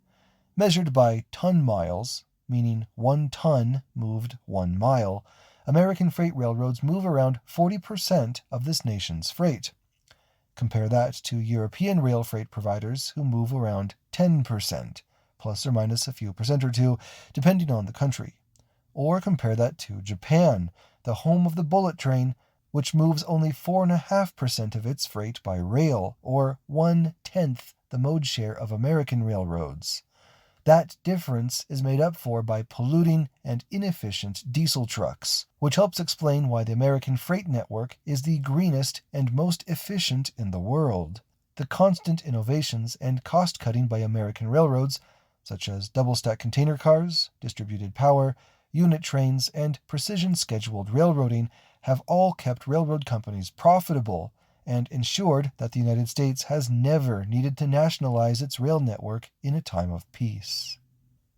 Measured by ton miles, meaning 1 ton moved 1 mile, American freight railroads move around 40% of this nation's freight. Compare that to European rail freight providers who move around 10%, plus or minus a few percent or two, depending on the country. Or compare that to Japan, the home of the bullet train, which moves only 4.5% of its freight by rail, or 1/10 the mode share of American railroads. That difference is made up for by polluting and inefficient diesel trucks, which helps explain why the American freight network is the greenest and most efficient in the world. The constant innovations and cost-cutting by American railroads, such as double-stack container cars, distributed power, unit trains, and precision-scheduled railroading, have all kept railroad companies profitable and ensured that the United States has never needed to nationalize its rail network in a time of peace.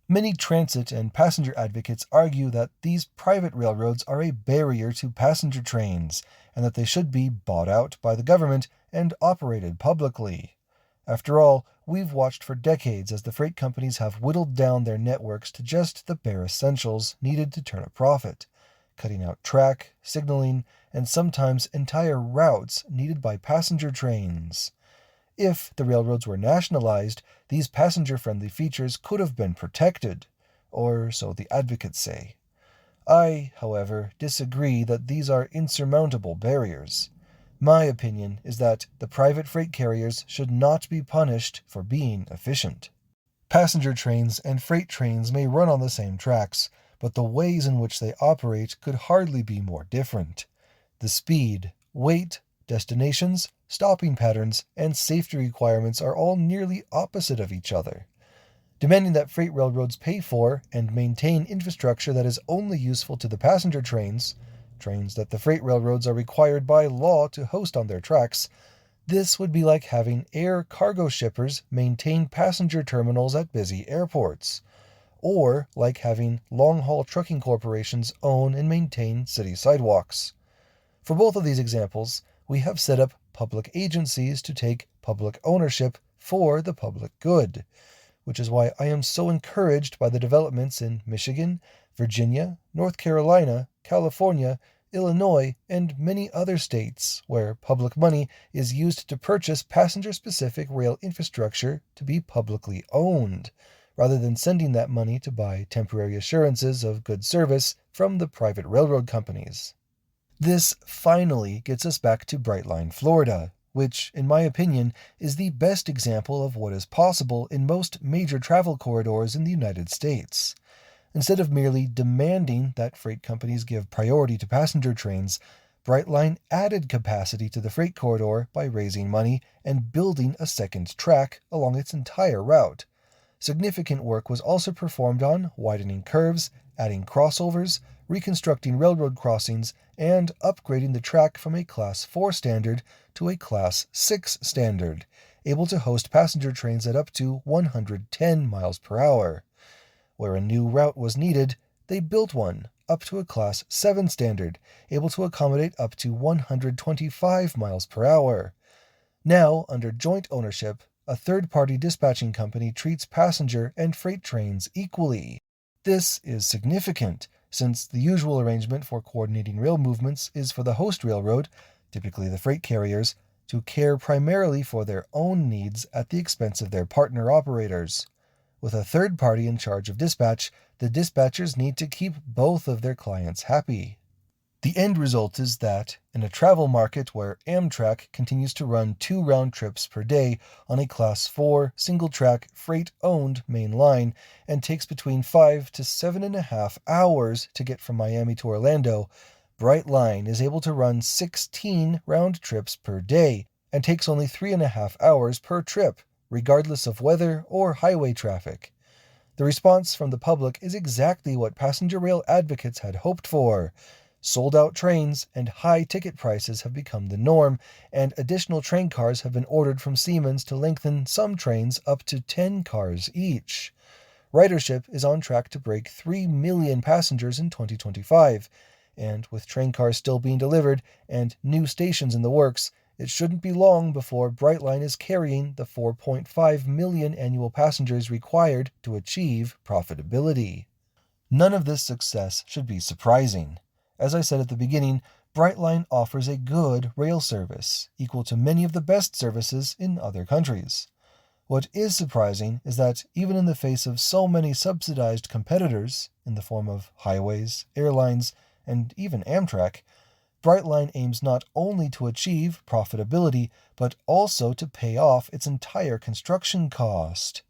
Many transit and passenger advocates argue that these private railroads are a barrier to passenger trains, and that they should be bought out by the government and operated publicly. After all, we've watched for decades as the freight companies have whittled down their networks to just the bare essentials needed to turn a profit, cutting out track, signaling, and sometimes entire routes needed by passenger trains. If the railroads were nationalized, these passenger-friendly features could have been protected, or so the advocates say. I, however, disagree that these are insurmountable barriers. My opinion is that the private freight carriers should not be punished for being efficient. Passenger trains and freight trains may run on the same tracks, but the ways in which they operate could hardly be more different. The speed, weight, destinations, stopping patterns, and safety requirements are all nearly opposite of each other. Demanding that freight railroads pay for and maintain infrastructure that is only useful to the passenger trains that the freight railroads are required by law to host on their tracks, this would be like having air cargo shippers maintain passenger terminals at busy airports, or like having long-haul trucking corporations own and maintain city sidewalks. For both of these examples, we have set up public agencies to take public ownership for the public good, which is why I am so encouraged by the developments in Michigan, Virginia, North Carolina, California, Illinois, and many other states where public money is used to purchase passenger-specific rail infrastructure to be publicly owned, rather than sending that money to buy temporary assurances of good service from the private railroad companies. This finally gets us back to Brightline, Florida, which, in my opinion, is the best example of what is possible in most major travel corridors in the United States. Instead of merely demanding that freight companies give priority to passenger trains, Brightline added capacity to the freight corridor by raising money and building a second track along its entire route. Significant work was also performed on widening curves, adding crossovers, reconstructing railroad crossings, and upgrading the track from a Class 4 standard to a Class 6 standard, able to host passenger trains at up to 110 miles per hour. Where a new route was needed, they built one up to a Class 7 standard, able to accommodate up to 125 miles per hour. Now, under joint ownership, a third-party dispatching company treats passenger and freight trains equally. This is significant, since the usual arrangement for coordinating rail movements is for the host railroad, typically the freight carriers, to care primarily for their own needs at the expense of their partner operators. With a third party in charge of dispatch, the dispatchers need to keep both of their clients happy. The end result is that, in a travel market where Amtrak continues to run 2 round trips per day on a Class 4 single-track freight-owned main line and takes between 5 to 7.5 hours to get from Miami to Orlando, Brightline is able to run 16 round trips per day and takes only 3.5 hours per trip, regardless of weather or highway traffic. The response from the public is exactly what passenger rail advocates had hoped for. Sold-out trains and high ticket prices have become the norm, and additional train cars have been ordered from Siemens to lengthen some trains up to 10 cars each. Ridership is on track to break 3 million passengers in 2025, and with train cars still being delivered and new stations in the works, it shouldn't be long before Brightline is carrying the 4.5 million annual passengers required to achieve profitability. None of this success should be surprising. As I said at the beginning, Brightline offers a good rail service, equal to many of the best services in other countries. What is surprising is that even in the face of so many subsidized competitors, in the form of highways, airlines, and even Amtrak, Brightline aims not only to achieve profitability, but also to pay off its entire construction cost.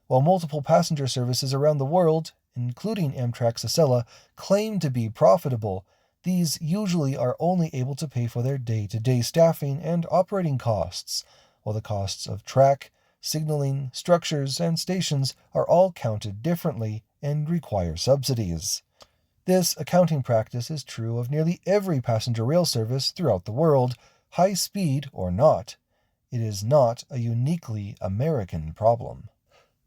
While multiple passenger services around the world, including Amtrak's Acela, claim to be profitable, these usually are only able to pay for their day-to-day staffing and operating costs, while the costs of track, signaling, structures, and stations are all counted differently and require subsidies. This accounting practice is true of nearly every passenger rail service throughout the world, high speed or not. It is not a uniquely American problem.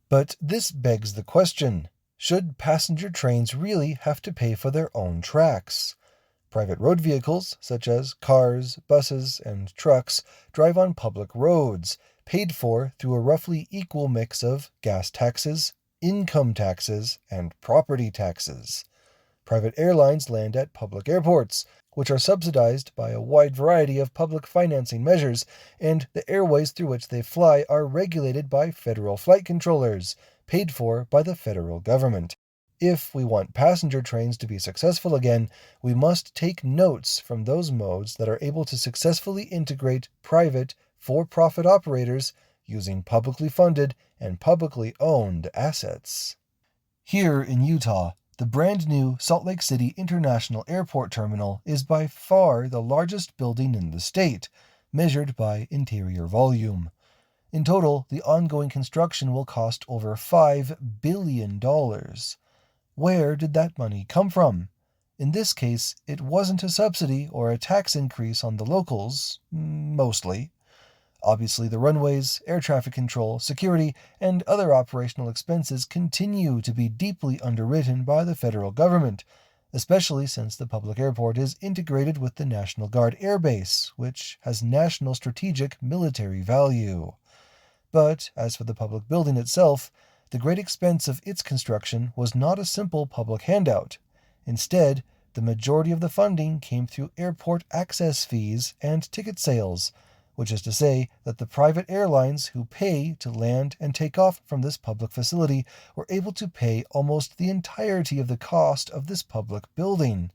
But this begs the question, should passenger trains really have to pay for their own tracks? Private road vehicles, such as cars, buses, and trucks, drive on public roads, paid for through a roughly equal mix of gas taxes, income taxes, and property taxes. Private airlines land at public airports, which are subsidized by a wide variety of public financing measures, and the airways through which they fly are regulated by federal flight controllers, paid for by the federal government. If we want passenger trains to be successful again, we must take notes from those modes that are able to successfully integrate private, for-profit operators using publicly funded and publicly owned assets. Here in Utah, the brand new Salt Lake City International Airport Terminal is by far the largest building in the state, measured by interior volume. In total, the ongoing construction will cost over $5 billion. Where did that money come from? In this case, it wasn't a subsidy or a tax increase on the locals, mostly. Obviously, the runways, air traffic control, security, and other operational expenses continue to be deeply underwritten by the federal government, especially since the public airport is integrated with the National Guard Air Base, which has national strategic military value. But as for the public building itself, the great expense of its construction was not a simple public handout. Instead, the majority of the funding came through airport access fees and ticket sales, which is to say that the private airlines who pay to land and take off from this public facility were able to pay almost the entirety of the cost of this public building.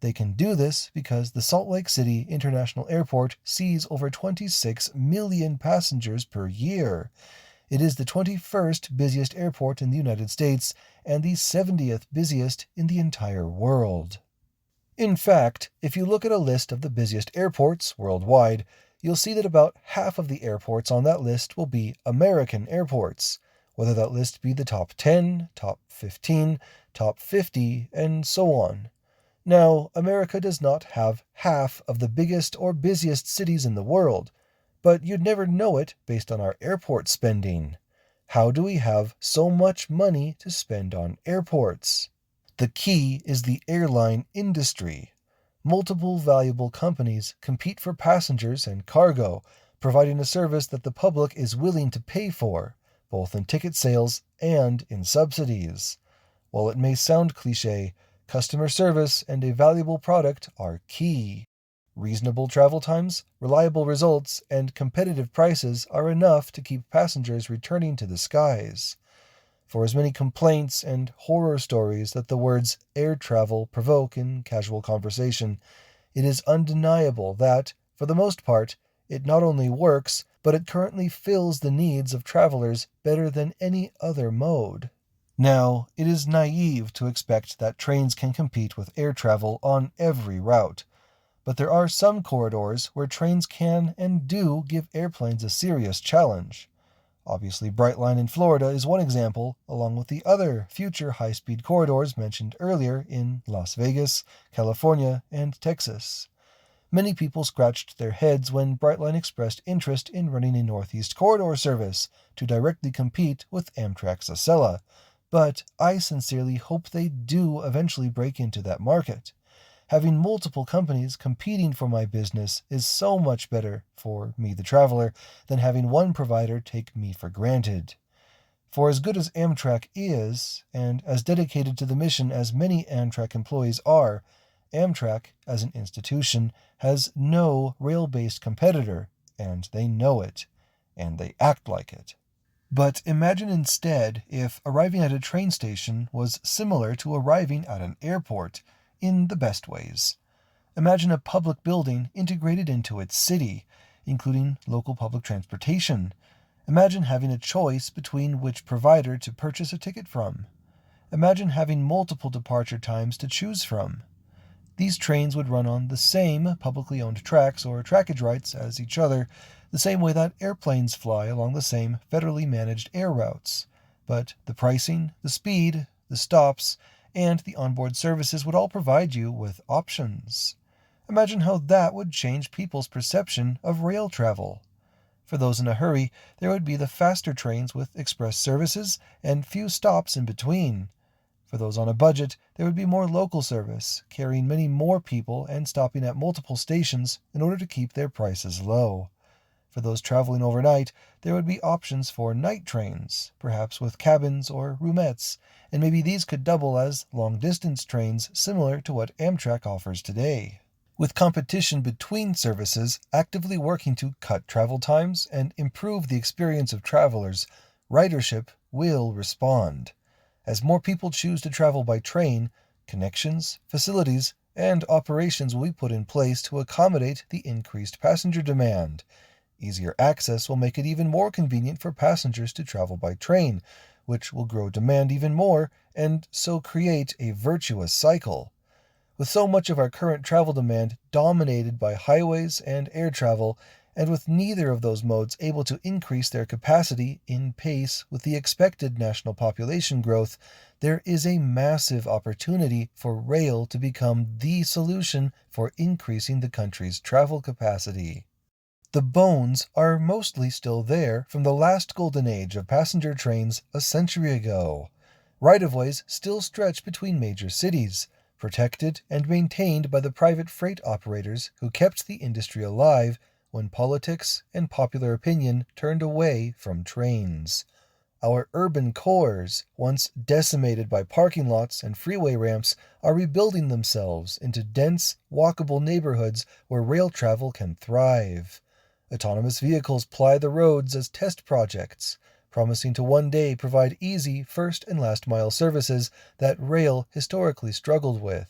They can do this because the Salt Lake City International Airport sees over 26 million passengers per year. It is the 21st busiest airport in the United States and the 70th busiest in the entire world. In fact, if you look at a list of the busiest airports worldwide, you'll see that about half of the airports on that list will be American airports, whether that list be the top 10, top 15, top 50, and so on. Now, America does not have half of the biggest or busiest cities in the world, but you'd never know it based on our airport spending. How do we have so much money to spend on airports? The key is the airline industry. Multiple valuable companies compete for passengers and cargo, providing a service that the public is willing to pay for, both in ticket sales and in subsidies. While it may sound cliché, customer service and a valuable product are key. Reasonable travel times, reliable results, and competitive prices are enough to keep passengers returning to the skies. For as many complaints and horror stories that the words air travel provoke in casual conversation, it is undeniable that, for the most part, it not only works, but it currently fills the needs of travelers better than any other mode. Now, it is naive to expect that trains can compete with air travel on every route. But there are some corridors where trains can and do give airplanes a serious challenge. Obviously, Brightline in Florida is one example, along with the other future high-speed corridors mentioned earlier in Las Vegas, California, and Texas. Many people scratched their heads when Brightline expressed interest in running a Northeast Corridor service to directly compete with Amtrak's Acela, but I sincerely hope they do eventually break into that market. Having multiple companies competing for my business is so much better for me, the traveler, than having one provider take me for granted. For as good as Amtrak is, and as dedicated to the mission as many Amtrak employees are, Amtrak, as an institution, has no rail-based competitor, and they know it, and they act like it. But imagine instead if arriving at a train station was similar to arriving at an airport, in the best ways. Imagine a public building integrated into its city, including local public transportation. Imagine having a choice between which provider to purchase a ticket from. Imagine having multiple departure times to choose from. These trains would run on the same publicly owned tracks or trackage rights as each other, the same way that airplanes fly along the same federally managed air routes. But the pricing, the speed, the stops, and the onboard services would all provide you with options. Imagine how that would change people's perception of rail travel. For those in a hurry, there would be the faster trains with express services and few stops in between. For those on a budget, there would be more local service, carrying many more people and stopping at multiple stations in order to keep their prices low. For those traveling overnight, there would be options for night trains, perhaps with cabins or roomettes, and maybe these could double as long-distance trains similar to what Amtrak offers today. With competition between services actively working to cut travel times and improve the experience of travelers, ridership will respond. As more people choose to travel by train, connections, facilities, and operations will be put in place to accommodate the increased passenger demand. Easier access will make it even more convenient for passengers to travel by train, which will grow demand even more and so create a virtuous cycle. With so much of our current travel demand dominated by highways and air travel, and with neither of those modes able to increase their capacity in pace with the expected national population growth, there is a massive opportunity for rail to become the solution for increasing the country's travel capacity. The bones are mostly still there from the last golden age of passenger trains a century ago. Right-of-ways still stretch between major cities, protected and maintained by the private freight operators who kept the industry alive when politics and popular opinion turned away from trains. Our urban cores, once decimated by parking lots and freeway ramps, are rebuilding themselves into dense, walkable neighborhoods where rail travel can thrive. Autonomous vehicles ply the roads as test projects, promising to one day provide easy first and last mile services that rail historically struggled with.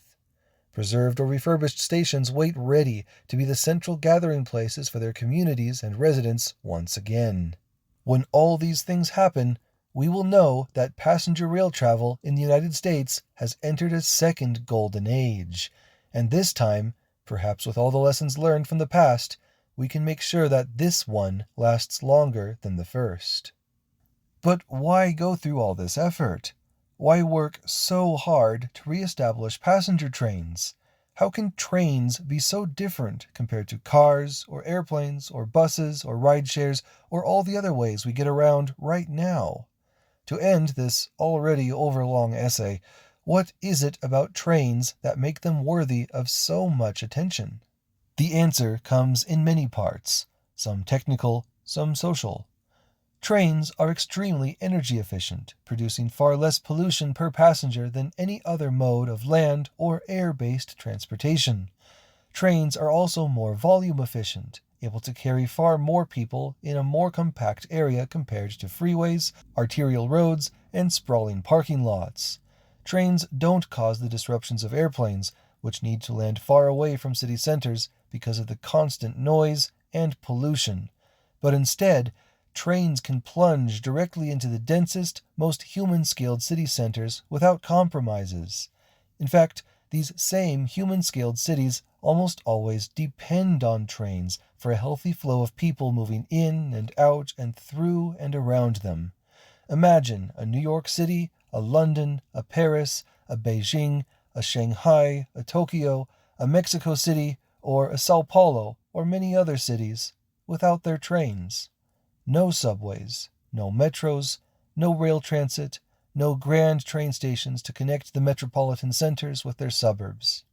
Preserved or refurbished stations wait ready to be the central gathering places for their communities and residents once again. When all these things happen, we will know that passenger rail travel in the United States has entered a second golden age, and this time, perhaps with all the lessons learned from the past, we can make sure that this one lasts longer than the first. But why go through all this effort? Why work so hard to re-establish passenger trains? How can trains be so different compared to cars or airplanes or buses or ride shares or all the other ways we get around right now? To end this already overlong essay, what is it about trains that make them worthy of so much attention? The answer comes in many parts, some technical, some social. Trains are extremely energy efficient, producing far less pollution per passenger than any other mode of land or air-based transportation. Trains are also more volume efficient, able to carry far more people in a more compact area compared to freeways, arterial roads, and sprawling parking lots. Trains don't cause the disruptions of airplanes, which need to land far away from city centers because of the constant noise and pollution, but instead, trains can plunge directly into the densest, most human-scaled city centers without compromises. In fact, these same human-scaled cities almost always depend on trains for a healthy flow of people moving in and out and through and around them. Imagine a New York City, a London, a Paris, a Beijing, a Shanghai, a Tokyo, a Mexico City, or a Sao Paulo, or many other cities, without their trains. No subways, no metros, no rail transit, no grand train stations to connect the metropolitan centers with their suburbs.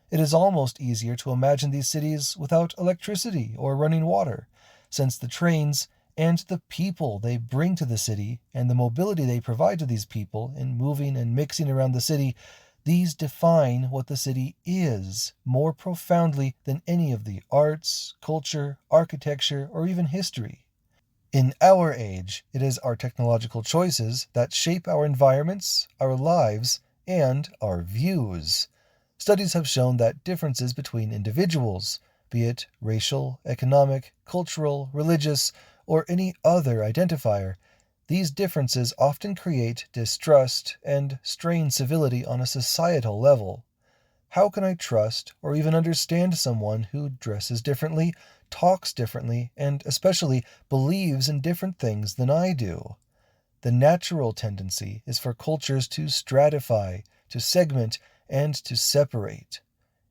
It is almost easier to imagine these cities without electricity or running water, since the trains and the people they bring to the city and the mobility they provide to these people in moving and mixing around the city, these define what the city is more profoundly than any of the arts, culture, architecture, or even history. In our age, it is our technological choices that shape our environments, our lives, and our views. Studies have shown that differences between individuals, be it racial, economic, cultural, religious, or any other identifier, these differences often create distrust and strain civility on a societal level. How can I trust or even understand someone who dresses differently, talks differently, and especially believes in different things than I do? The natural tendency is for cultures to stratify, to segment, and to separate.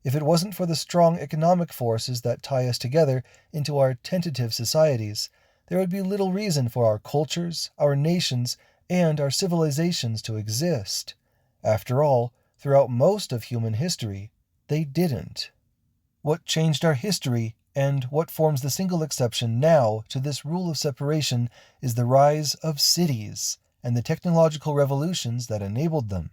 If it wasn't for the strong economic forces that tie us together into our tentative societies, there would be little reason for our cultures, our nations, and our civilizations to exist. After all, throughout most of human history, they didn't. What changed our history, and what forms the single exception now to this rule of separation, is the rise of cities and the technological revolutions that enabled them.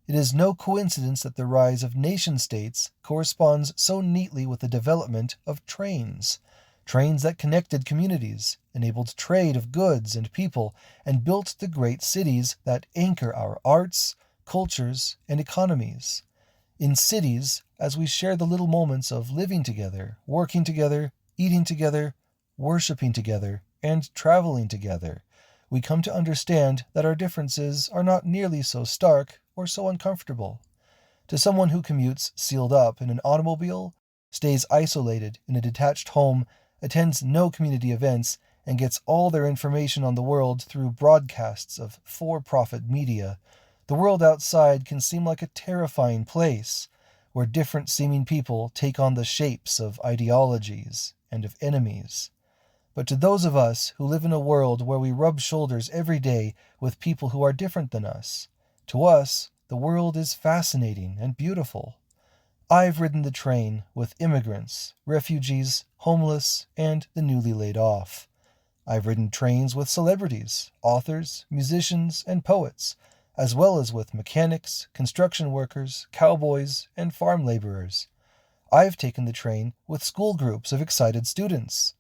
It is no coincidence that the rise of nation-states corresponds so neatly with the development of trains. trains that connected communities, enabled trade of goods and people, and built the great cities that anchor our arts, cultures, and economies. In cities, as we share the little moments of living together, working together, eating together, worshiping together, and traveling together, we come to understand that our differences are not nearly so stark or so uncomfortable. To someone who commutes sealed up in an automobile, stays isolated in a detached home, attends no community events, and gets all their information on the world through broadcasts of for-profit media, the world outside can seem like a terrifying place, where different seeming people take on the shapes of ideologies and of enemies. But to those of us who live in a world where we rub shoulders every day with people who are different than us, to us, the world is fascinating and beautiful. I've ridden the train with immigrants, refugees, homeless, and the newly laid off. I've ridden trains with celebrities, authors, musicians, and poets, as well as with mechanics, construction workers, cowboys, and farm laborers. I've taken the train with school groups of excited students.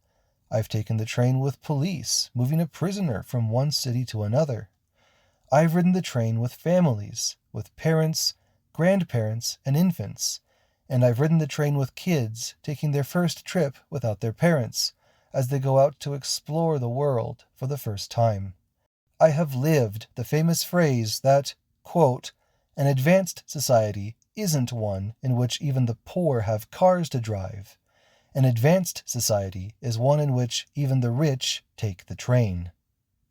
I've taken the train with police moving a prisoner from one city to another. I've ridden the train with families, with parents, grandparents, and infants, and I've ridden the train with kids taking their first trip without their parents, as they go out to explore the world for the first time. I have lived the famous phrase that, quote, an advanced society isn't one in which even the poor have cars to drive. An advanced society is one in which even the rich take the train.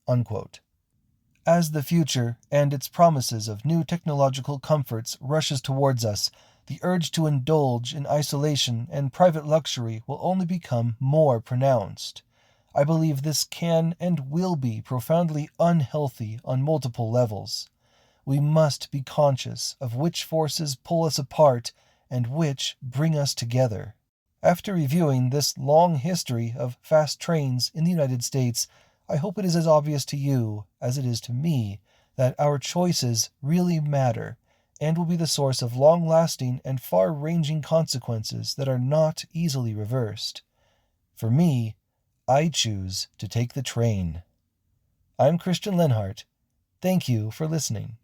Unquote. As the future and its promises of new technological comforts rushes towards us, the urge to indulge in isolation and private luxury will only become more pronounced. I believe this can and will be profoundly unhealthy on multiple levels. We must be conscious of which forces pull us apart and which bring us together. After reviewing this long history of fast trains in the United States, I hope it is as obvious to you as it is to me that our choices really matter and will be the source of long-lasting and far-ranging consequences that are not easily reversed. For me, I choose to take the train. I'm Christian Lenhart. Thank you for listening.